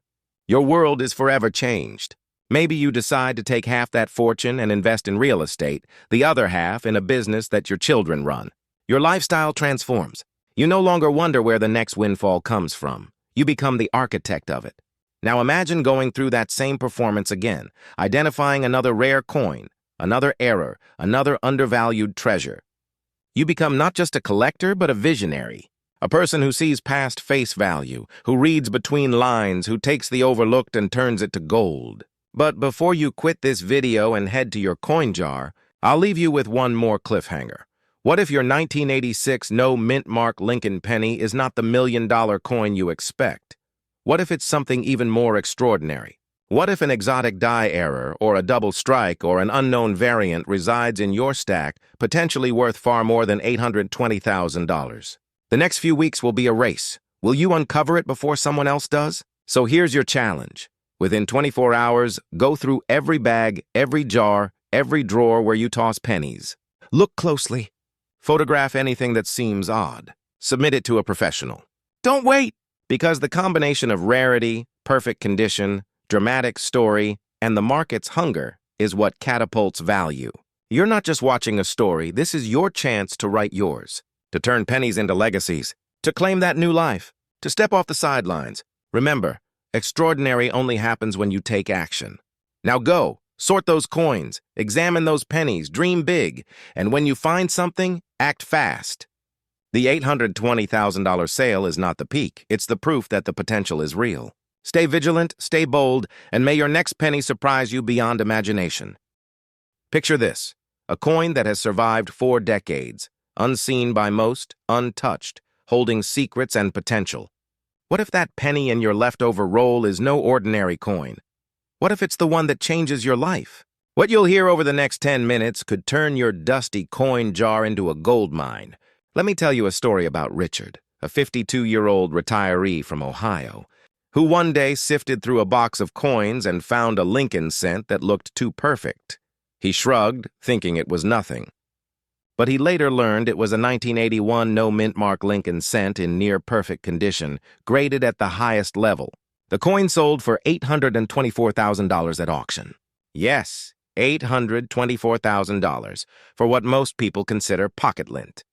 Your world is forever changed. Maybe you decide to take half that fortune and invest in real estate, the other half in a business that your children run. Your lifestyle transforms. You no longer wonder where the next windfall comes from. You become the architect of it. Now imagine going through that same performance again, identifying another rare coin, another error, another undervalued treasure. You become not just a collector, but a visionary. A person who sees past face value, who reads between lines, who takes the overlooked and turns it to gold. But before you quit this video and head to your coin jar, I'll leave you with one more cliffhanger. What if your 1986 no mint mark Lincoln penny is not the $1,000,000 coin you expect? What if it's something even more extraordinary? What if an exotic die error, or a double strike, or an unknown variant resides in your stack, potentially worth far more than $820,000? The next few weeks will be a race. Will you uncover it before someone else does? So here's your challenge. Within 24 hours, go through every bag, every jar, every drawer where you toss pennies. Look closely. Photograph anything that seems odd. Submit it to a professional. Don't wait! Because the combination of rarity, perfect condition, dramatic story, and the market's hunger is what catapults value. You're not just watching a story, this is your chance to write yours, to turn pennies into legacies, to claim that new life, to step off the sidelines. Remember, extraordinary only happens when you take action. Now go, sort those coins, examine those pennies, dream big, and when you find something, act fast. The $820,000 sale is not the peak, it's the proof that the potential is real. Stay vigilant, stay bold, and may your next penny surprise you beyond imagination. Picture this, a coin that has survived 4 decades, unseen by most, untouched, holding secrets and potential. What if that penny in your leftover roll is no ordinary coin? What if it's the one that changes your life? What you'll hear over the next 10 minutes could turn your dusty coin jar into a gold mine. Let me tell you a story about Richard, a 52-year-old retiree from Ohio, who one day sifted through a box of coins and found a Lincoln cent that looked too perfect. He shrugged, thinking it was nothing. But he later learned it was a 1981 no mint mark Lincoln cent in near-perfect condition, graded at the highest level. The coin sold for $824,000 at auction. Yes, $824,000, for what most people consider pocket lint.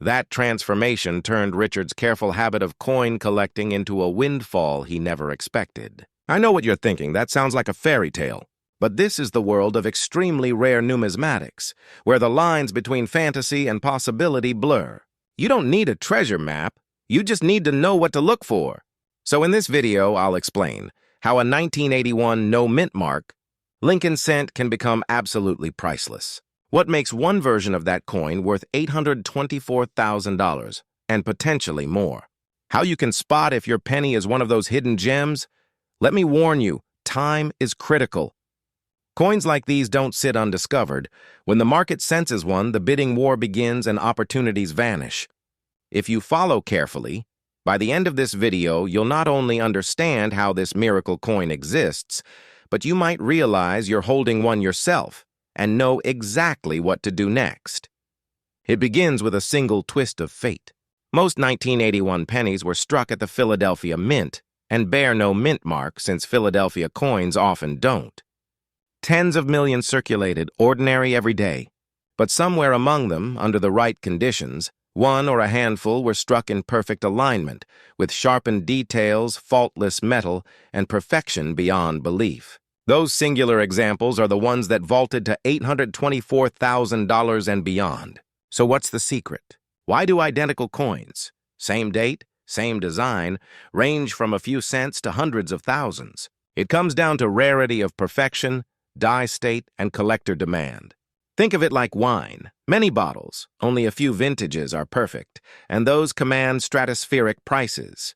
That transformation turned Richard's careful habit of coin collecting into a windfall he never expected. I know what you're thinking, that sounds like a fairy tale. But this is the world of extremely rare numismatics, where the lines between fantasy and possibility blur. You don't need a treasure map, you just need to know what to look for. So in this video, I'll explain how a 1981 no mint mark Lincoln cent can become absolutely priceless. What makes one version of that coin worth $824,000 and potentially more? How you can spot if your penny is one of those hidden gems? Let me warn you, time is critical. Coins like these don't sit undiscovered. When the market senses one, the bidding war begins and opportunities vanish. If you follow carefully, by the end of this video, you'll not only understand how this miracle coin exists, but you might realize you're holding one yourself and know exactly what to do next. It begins with a single twist of fate. Most 1981 pennies were struck at the Philadelphia Mint and bear no mint mark since Philadelphia coins often don't. Tens of millions circulated, ordinary every day. But somewhere among them, under the right conditions, one or a handful were struck in perfect alignment, with sharpened details, faultless metal, and perfection beyond belief. Those singular examples are the ones that vaulted to $824,000 and beyond. So what's the secret? Why do identical coins, same date, same design, range from a few cents to hundreds of thousands? It comes down to rarity of perfection, die state, and collector demand. Think of it like wine. Many bottles, only a few vintages are perfect, and those command stratospheric prices.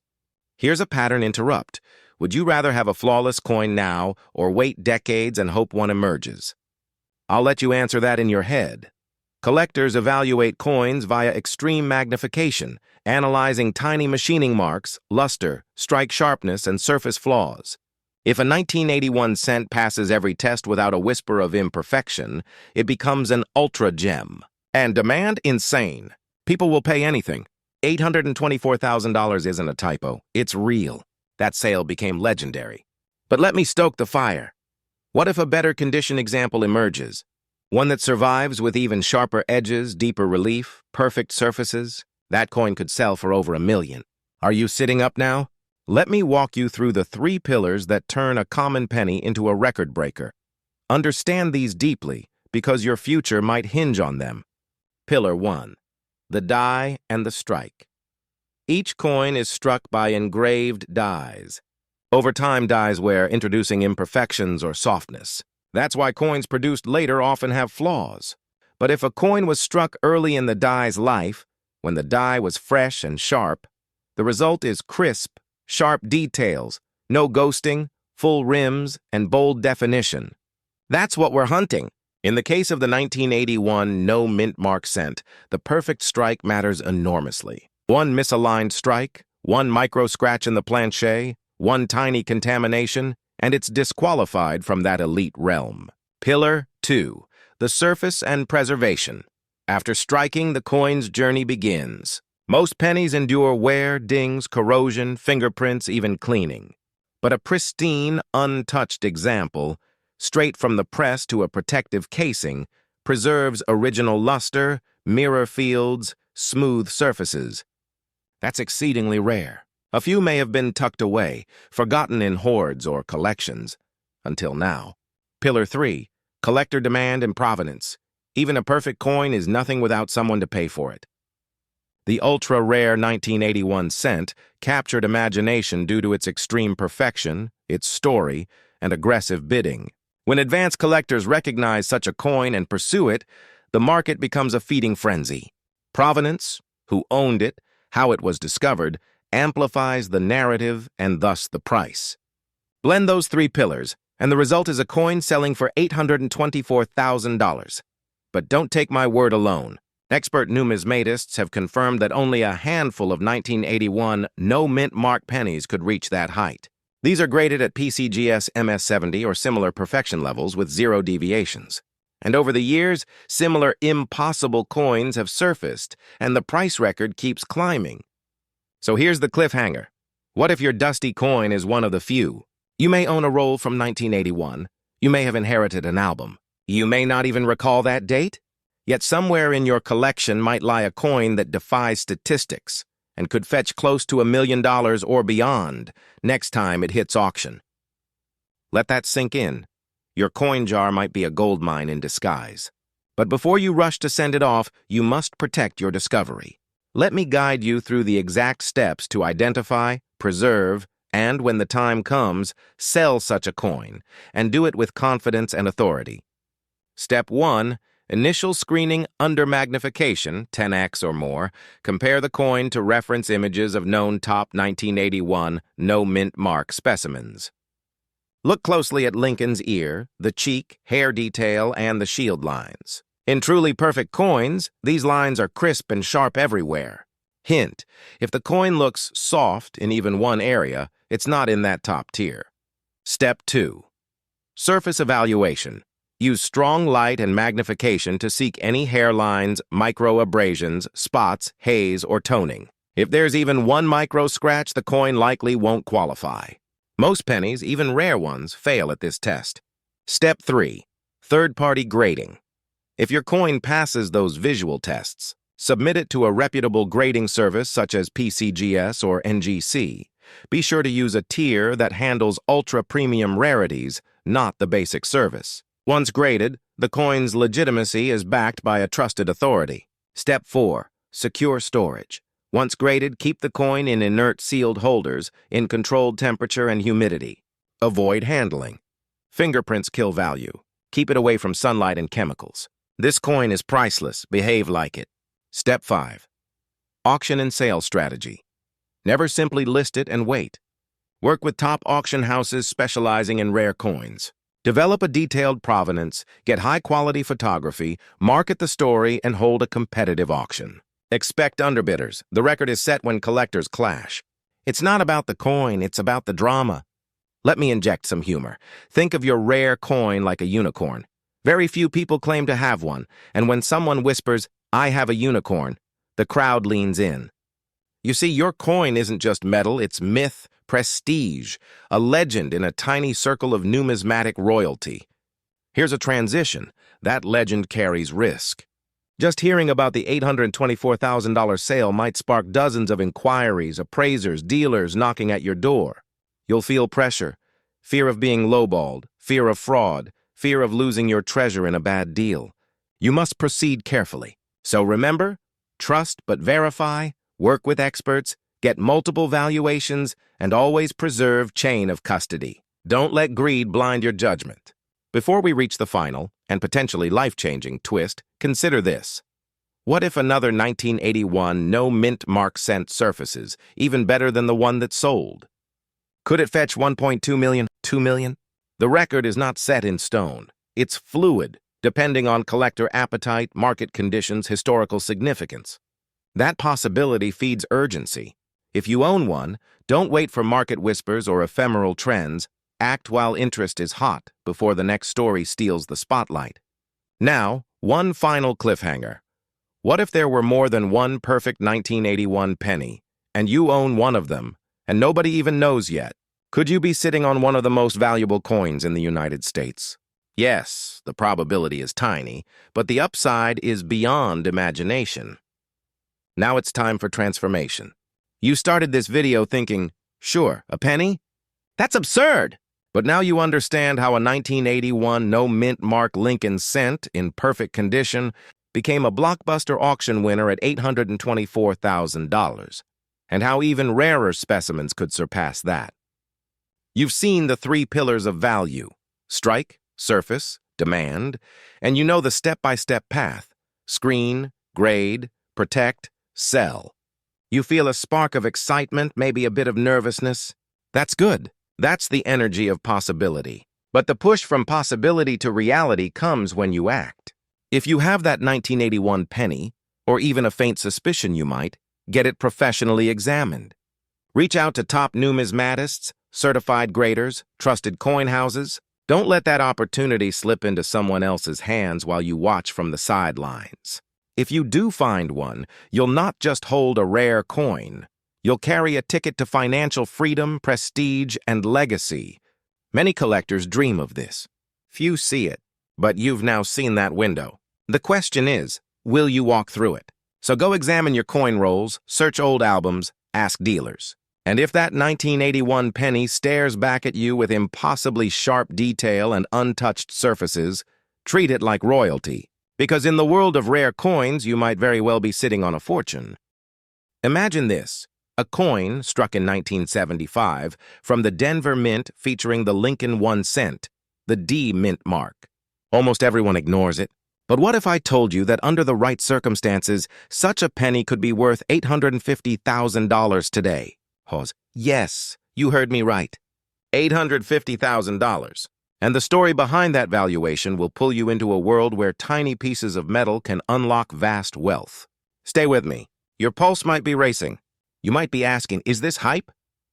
Here's a pattern interrupt. Would you rather have a flawless coin now or wait decades and hope one emerges? I'll let you answer that in your head. Collectors evaluate coins via extreme magnification, analyzing tiny machining marks, luster, strike sharpness, and surface flaws. If a 1981 cent passes every test without a whisper of imperfection, it becomes an ultra gem. And demand? Insane. People will pay anything. $824,000 isn't a typo. It's real. That sale became legendary. But let me stoke the fire. What if a better condition example emerges? One that survives with even sharper edges, deeper relief, perfect surfaces? That coin could sell for over $1 million. Are you sitting up now? Let me walk you through the 3 pillars that turn a common penny into a record breaker. Understand these deeply, because your future might hinge on them. Pillar 1. The die and the strike. Each coin is struck by engraved dies. Over time, dies wear, introducing imperfections or softness. That's why coins produced later often have flaws. But if a coin was struck early in the die's life, when the die was fresh and sharp, the result is crisp, sharp details, no ghosting, full rims, and bold definition. That's what we're hunting. In the case of the 1981 no mint mark cent, the perfect strike matters enormously. One misaligned strike, one micro scratch in the planche, one tiny contamination, and it's disqualified from that elite realm. Pillar 2. The surface and preservation. After striking, the coin's journey begins. Most pennies endure wear, dings, corrosion, fingerprints, even cleaning. But a pristine, untouched example, straight from the press to a protective casing, preserves original luster, mirror fields, smooth surfaces. That's exceedingly rare. A few may have been tucked away, forgotten in hoards or collections, until now. Pillar 3. Collector demand and provenance. Even a perfect coin is nothing without someone to pay for it. The ultra-rare 1981 cent captured imagination due to its extreme perfection, its story, and aggressive bidding. When advanced collectors recognize such a coin and pursue it, the market becomes a feeding frenzy. Provenance, who owned it, how it was discovered, amplifies the narrative and thus the price. Blend those three pillars, and the result is a coin selling for $824,000. But don't take my word alone. Expert numismatists have confirmed that only a handful of 1981 no-mint mark pennies could reach that height. These are graded at PCGS MS70 or similar perfection levels with 0 deviations. And over the years, similar impossible coins have surfaced, and the price record keeps climbing. So here's the cliffhanger. What if your dusty coin is one of the few? You may own a roll from 1981. You may have inherited an album. You may not even recall that date. Yet somewhere in your collection might lie a coin that defies statistics and could fetch close to $1 million or beyond next time it hits auction. Let that sink in. Your coin jar might be a gold mine in disguise. But before you rush to send it off, you must protect your discovery. Let me guide you through the exact steps to identify, preserve, and when the time comes, sell such a coin, and do it with confidence and authority. Step 1. Initial screening under magnification, 10x or more. Compare the coin to reference images of known top 1981 no-mint mark specimens. Look closely at Lincoln's ear, the cheek, hair detail, and the shield lines. In truly perfect coins, these lines are crisp and sharp everywhere. Hint, if the coin looks soft in even one area, it's not in that top tier. Step 2. Surface evaluation. Use strong light and magnification to seek any hairlines, micro-abrasions, spots, haze, or toning. If there's even one micro-scratch, the coin likely won't qualify. Most pennies, even rare ones, fail at this test. Step 3. Third-party grading. If your coin passes those visual tests, submit it to a reputable grading service such as PCGS or NGC. Be sure to use a tier that handles ultra-premium rarities, not the basic service. Once graded, the coin's legitimacy is backed by a trusted authority. Step 4. Secure storage. Once graded, keep the coin in inert sealed holders in controlled temperature and humidity. Avoid handling. Fingerprints kill value. Keep it away from sunlight and chemicals. This coin is priceless. Behave like it. Step 5. Auction and sale strategy. Never simply list it and wait. Work with top auction houses specializing in rare coins. Develop a detailed provenance, get high-quality photography, market the story, and hold a competitive auction. Expect underbidders. The record is set when collectors clash. It's not about the coin, it's about the drama. Let me inject some humor. Think of your rare coin like a unicorn. Very few people claim to have one, and when someone whispers, "I have a unicorn," the crowd leans in. You see, your coin isn't just metal, it's myth, prestige, a legend in a tiny circle of numismatic royalty. Here's a transition. That legend carries risk. Just hearing about the $824,000 sale might spark dozens of inquiries, appraisers, dealers knocking at your door. You'll feel pressure, fear of being lowballed, fear of fraud, fear of losing your treasure in a bad deal. You must proceed carefully. So remember, trust but verify, work with experts, get multiple valuations, and always preserve chain of custody. Don't let greed blind your judgment. Before we reach the final, and potentially life-changing, twist, Consider this. What if another 1981 no mint mark cent surfaces, even better than the one that sold? Could it fetch 1.2 million, 2 million? The record is not set in stone. It's fluid, depending on collector appetite, market conditions, historical significance. That possibility feeds urgency. If you own one, don't wait for market whispers or ephemeral trends. Act while interest is hot before the next story steals the spotlight. Now, one final cliffhanger. What if there were more than one perfect 1981 penny, and you own one of them, and nobody even knows yet? Could you be sitting on one of the most valuable coins in the United States? Yes, the probability is tiny, but the upside is beyond imagination. Now it's time for transformation. You started this video thinking, sure, a penny? That's absurd! But now you understand how a 1981 no-mint mark Lincoln cent in perfect condition became a blockbuster auction winner at $824,000, and how even rarer specimens could surpass that. You've seen the three pillars of value: strike, surface, demand, and you know the step-by-step path: screen, grade, protect, sell. You feel a spark of excitement, maybe a bit of nervousness. That's good. That's the energy of possibility. But the push from possibility to reality comes when you act. If you have that 1981 penny, or even a faint suspicion you might, get it professionally examined. Reach out to top numismatists, certified graders, trusted coin houses. Don't let that opportunity slip into someone else's hands while you watch from the sidelines. If you do find one, you'll not just hold a rare coin. You'll carry a ticket to financial freedom, prestige, and legacy. Many collectors dream of this. Few see it, but you've now seen that window. The question is, will you walk through it? So go examine your coin rolls, search old albums, ask dealers. And if that 1981 penny stares back at you with impossibly sharp detail and untouched surfaces, treat it like royalty. Because in the world of rare coins, you might very well be sitting on a fortune. Imagine this. A coin struck in 1975 from the Denver Mint featuring the Lincoln 1 cent, the D mint mark. Almost everyone ignores it. But what if I told you that under the right circumstances, such a penny could be worth $850,000 today? Pause. Yes, you heard me right. $850,000. And the story behind that valuation will pull you into a world where tiny pieces of metal can unlock vast wealth. Stay with me. Your pulse might be racing. You might be asking, is this hype?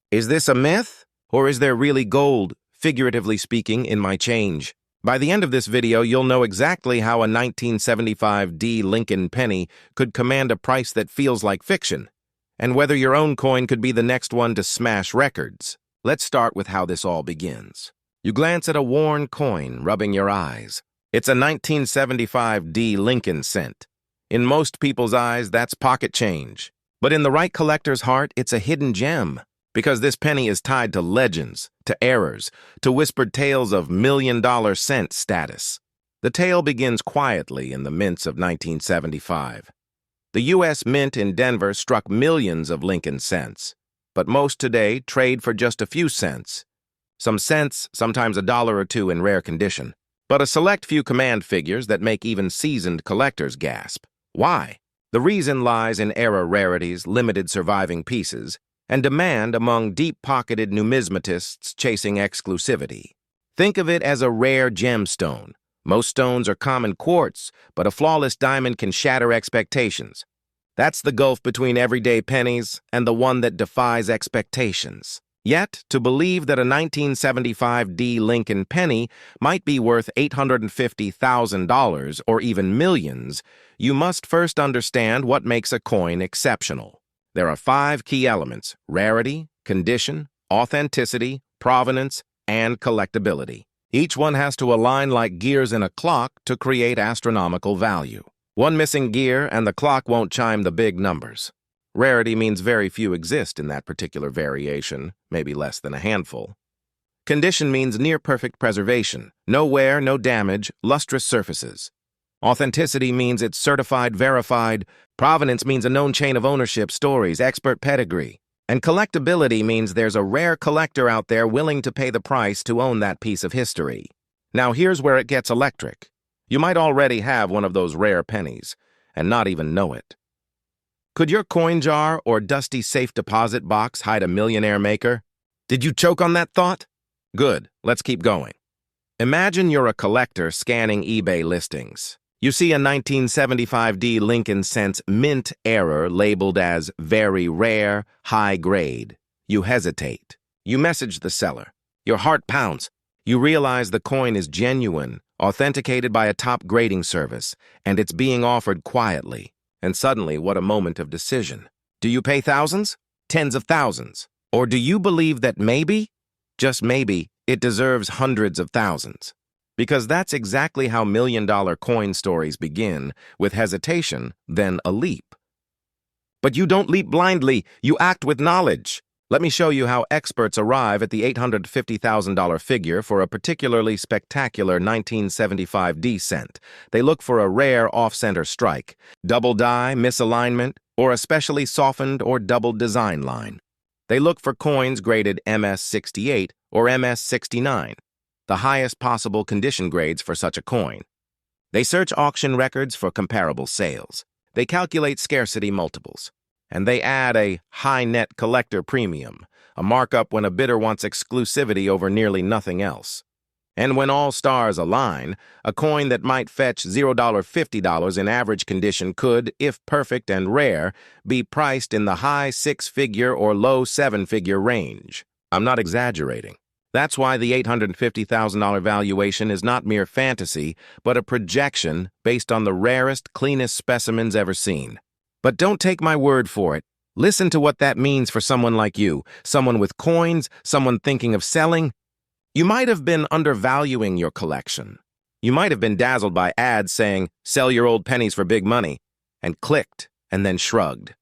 Is this a myth? Or is there really gold, figuratively speaking, in my change? By the end of this video, you'll know exactly how a 1975 D Lincoln penny could command a price that feels like fiction, and whether your own coin could be the next one to smash records. Let's start with how this all begins. You glance at a worn coin, rubbing your eyes. It's a 1975 D Lincoln cent. In most people's eyes, that's pocket change. But in the right collector's heart, it's a hidden gem, because this penny is tied to legends, to errors, to whispered tales of million-dollar cent status. The tale begins quietly in the mints of 1975. The U.S. Mint in Denver struck millions of Lincoln cents, but most today trade for just a few cents. Some cents, sometimes $1 or $2 in rare condition, but a select few command figures that make even seasoned collectors gasp. Why? The reason lies in era rarities, limited surviving pieces, and demand among deep-pocketed numismatists chasing exclusivity. Think of it as a rare gemstone. Most stones are common quartz, but a flawless diamond can shatter expectations. That's the gulf between everyday pennies and the one that defies expectations. Yet, to believe that a 1975 D Lincoln penny might be worth $850,000 or even millions, you must first understand what makes a coin exceptional. There are 5 key elements: rarity, condition, authenticity, provenance, and collectability. Each one has to align like gears in a clock to create astronomical value. One missing gear and the clock won't chime the big numbers. Rarity means very few exist in that particular variation, maybe less than a handful. Condition means near-perfect preservation, no wear, no damage, lustrous surfaces. Authenticity means it's certified, verified. Provenance means a known chain of ownership, stories, expert pedigree. And collectability means there's a rare collector out there willing to pay the price to own that piece of history. Now here's where it gets electric. You might already have one of those rare pennies and not even know it. Could your coin jar or dusty safe deposit box hide a millionaire maker? Did you choke on that thought? Good, let's keep going. Imagine you're a collector scanning eBay listings. You see a 1975D Lincoln Cents mint error labeled as very rare, high grade. You hesitate. You message the seller. Your heart pounds. You realize the coin is genuine, authenticated by a top grading service, and it's being offered quietly. And suddenly, what a moment of decision. Do you pay thousands? Tens of thousands? Or do you believe that maybe, just maybe, it deserves hundreds of thousands? Because that's exactly how million-dollar coin stories begin, with hesitation, then a leap. But you don't leap blindly, you act with knowledge. Let me show you how experts arrive at the $850,000 figure for a particularly spectacular 1975D cent. They look for a rare off-center strike, double die, misalignment, or a specially softened or doubled design line. They look for coins graded MS68 or MS69, the highest possible condition grades for such a coin. They search auction records for comparable sales. They calculate scarcity multiples. And they add a high-net collector premium, a markup when a bidder wants exclusivity over nearly nothing else. And when all stars align, a coin that might fetch $0.50 in average condition could, if perfect and rare, be priced in the high six-figure or low seven-figure range. I'm not exaggerating. That's why the $850,000 valuation is not mere fantasy, but a projection based on the rarest, cleanest specimens ever seen. But don't take my word for it. Listen to what that means for someone like you, someone with coins, someone thinking of selling. You might have been undervaluing your collection. You might have been dazzled by ads saying, "Sell your old pennies for big money," and clicked and then shrugged.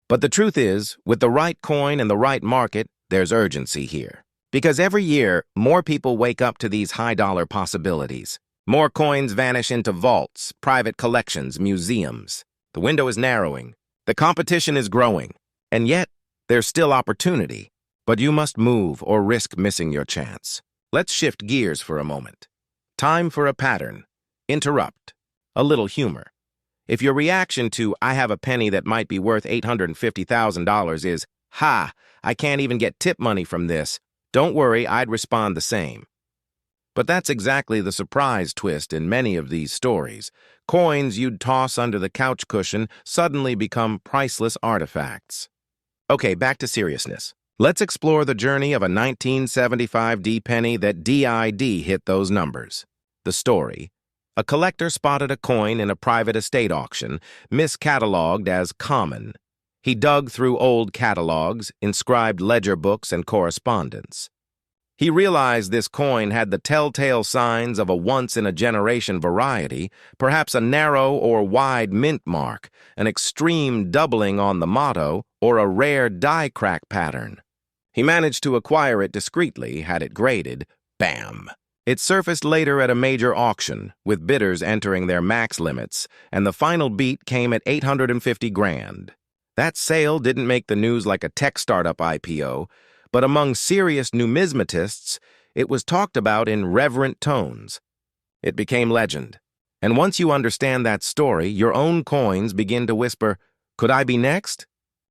But the truth is, with the right coin and the right market, there's urgency here. Because every year, more people wake up to these high-dollar possibilities. More coins vanish into vaults, private collections, museums. The window is narrowing. The competition is growing. And yet, there's still opportunity. But you must move or risk missing your chance. Let's shift gears for a moment. Time for a pattern. Interrupt. A little humor. If your reaction to, "I have a penny that might be worth $850,000 is, "Ha, I can't even get tip money from this," don't worry, I'd respond the same. But that's exactly the surprise twist in many of these stories. Coins you'd toss under the couch cushion suddenly become priceless artifacts. Okay, back to seriousness. Let's explore the journey of a 1975D penny that DID hit those numbers. The story. A collector spotted a coin in a private estate auction, miscatalogued as common. He dug through old catalogs, inscribed ledger books, and correspondence. He realized this coin had the telltale signs of a once-in-a-generation variety, perhaps a narrow or wide mint mark, an extreme doubling on the motto, or a rare die crack pattern. He managed to acquire it discreetly, had it graded. Bam! It surfaced later at a major auction, with bidders entering their max limits, and the final beat came at $850,000. That sale didn't make the news like a tech startup IPO, but among serious numismatists, it was talked about in reverent tones. It became legend. And once you understand that story, your own coins begin to whisper, "Could I be next?"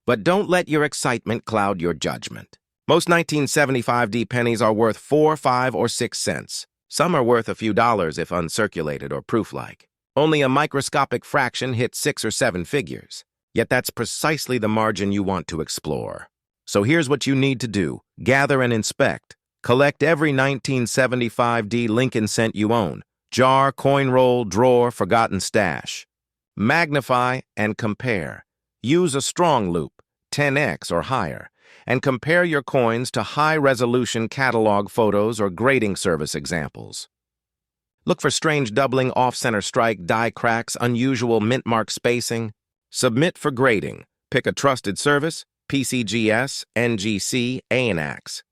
But don't let your excitement cloud your judgment. Most 1975D pennies are worth 4, 5, or 6 cents. Some are worth a few dollars if uncirculated or proof-like. Only a microscopic fraction hits 6 or 7 figures. Yet that's precisely the margin you want to explore. So here's what you need to do. Gather and inspect. Collect every 1975D Lincoln cent you own. Jar, coin roll, drawer, forgotten stash. Magnify and compare. Use a strong loop, 10x or higher, and compare your coins to high-resolution catalog photos or grading service examples. Look for strange doubling, off-center strike, die cracks, unusual mint mark spacing. Submit for grading. Pick a trusted service, PCGS, NGC, ANAX.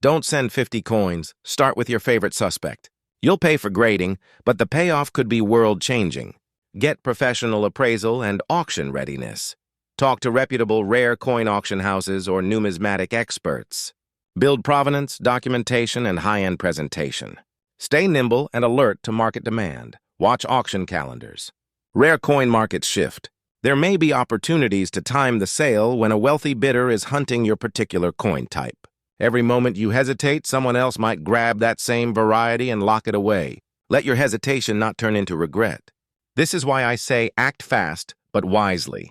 Don't send 50 coins. Start with your favorite suspect. You'll pay for grading, but the payoff could be world-changing. Get professional appraisal and auction readiness. Talk to reputable rare coin auction houses or numismatic experts. Build provenance, documentation, and high-end presentation. Stay nimble and alert to market demand. Watch auction calendars. Rare coin markets shift. There may be opportunities to time the sale when a wealthy bidder is hunting your particular coin type. Every moment you hesitate, someone else might grab that same variety and lock it away. Let your hesitation not turn into regret. This is why I say act fast, but wisely.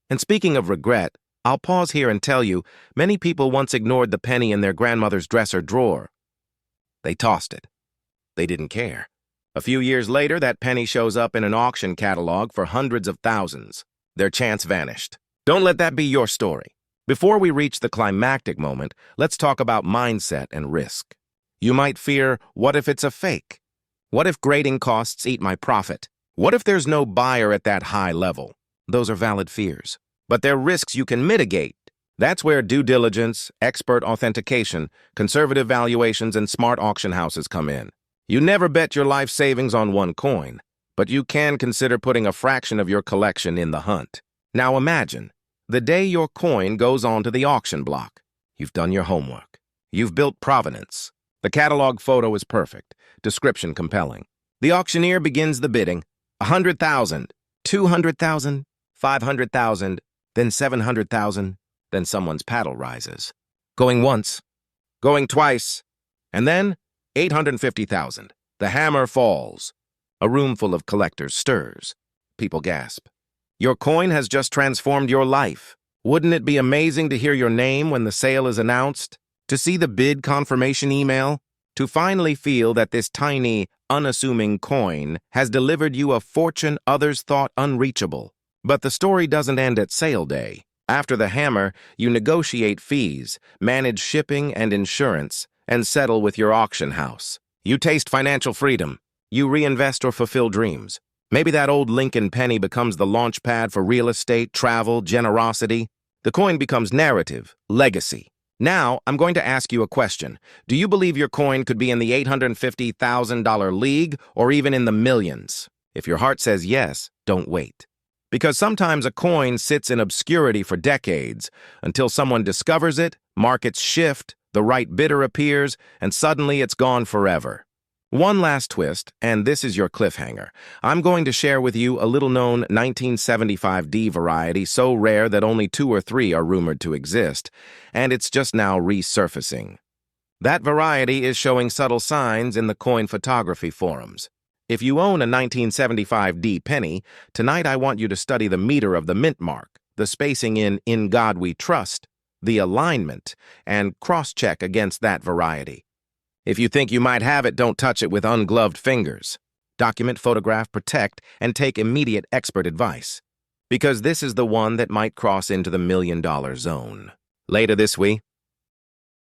And speaking of regret, I'll pause here and tell you, many people once ignored the penny in their grandmother's dresser drawer. They tossed it. They didn't care. A few years later, that penny shows up in an auction catalog for hundreds of thousands. Their chance vanished. Don't let that be your story. Before we reach the climactic moment, let's talk about mindset and risk. You might fear, what if it's a fake? What if grading costs eat my profit? What if there's no buyer at that high level? Those are valid fears. But they're risks you can mitigate. That's where due diligence, expert authentication, conservative valuations, and smart auction houses come in. You never bet your life savings on one coin, but you can consider putting a fraction of your collection in the hunt. Now imagine, the day your coin goes onto the auction block. You've done your homework. You've built provenance. The catalog photo is perfect, description compelling. The auctioneer begins the bidding. 100,000, 200,000, 500,000, then 700,000, then someone's paddle rises. Going once, going twice, and then 850,000. The hammer falls. A room full of collectors stirs. People gasp. Your coin has just transformed your life. Wouldn't it be amazing to hear your name when the sale is announced? To see the bid confirmation email? To finally feel that this tiny, unassuming coin has delivered you a fortune others thought unreachable. But the story doesn't end at sale day. After the hammer, you negotiate fees, manage shipping and insurance, and settle with your auction house. You taste financial freedom. You reinvest or fulfill dreams. Maybe that old Lincoln penny becomes the launch pad for real estate, travel, generosity. The coin becomes narrative, legacy. Now, I'm going to ask you a question. Do you believe your coin could be in the $850,000 league or even in the millions? If your heart says yes, don't wait. Because sometimes a coin sits in obscurity for decades until someone discovers it, markets shift, the right bidder appears, and suddenly it's gone forever. One last twist, and this is your cliffhanger. I'm going to share with you a little-known 1975D variety so rare that only 2 or 3 are rumored to exist, and it's just now resurfacing. That variety is showing subtle signs in the coin photography forums. If you own a 1975D penny, tonight I want you to study the meter of the mint mark, the spacing in God We Trust, the alignment, and cross-check against that variety. If you think you might have it, don't touch it with ungloved fingers. Document, photograph, protect, and take immediate expert advice. Because this is the one that might cross into the $1 million zone. Later this week,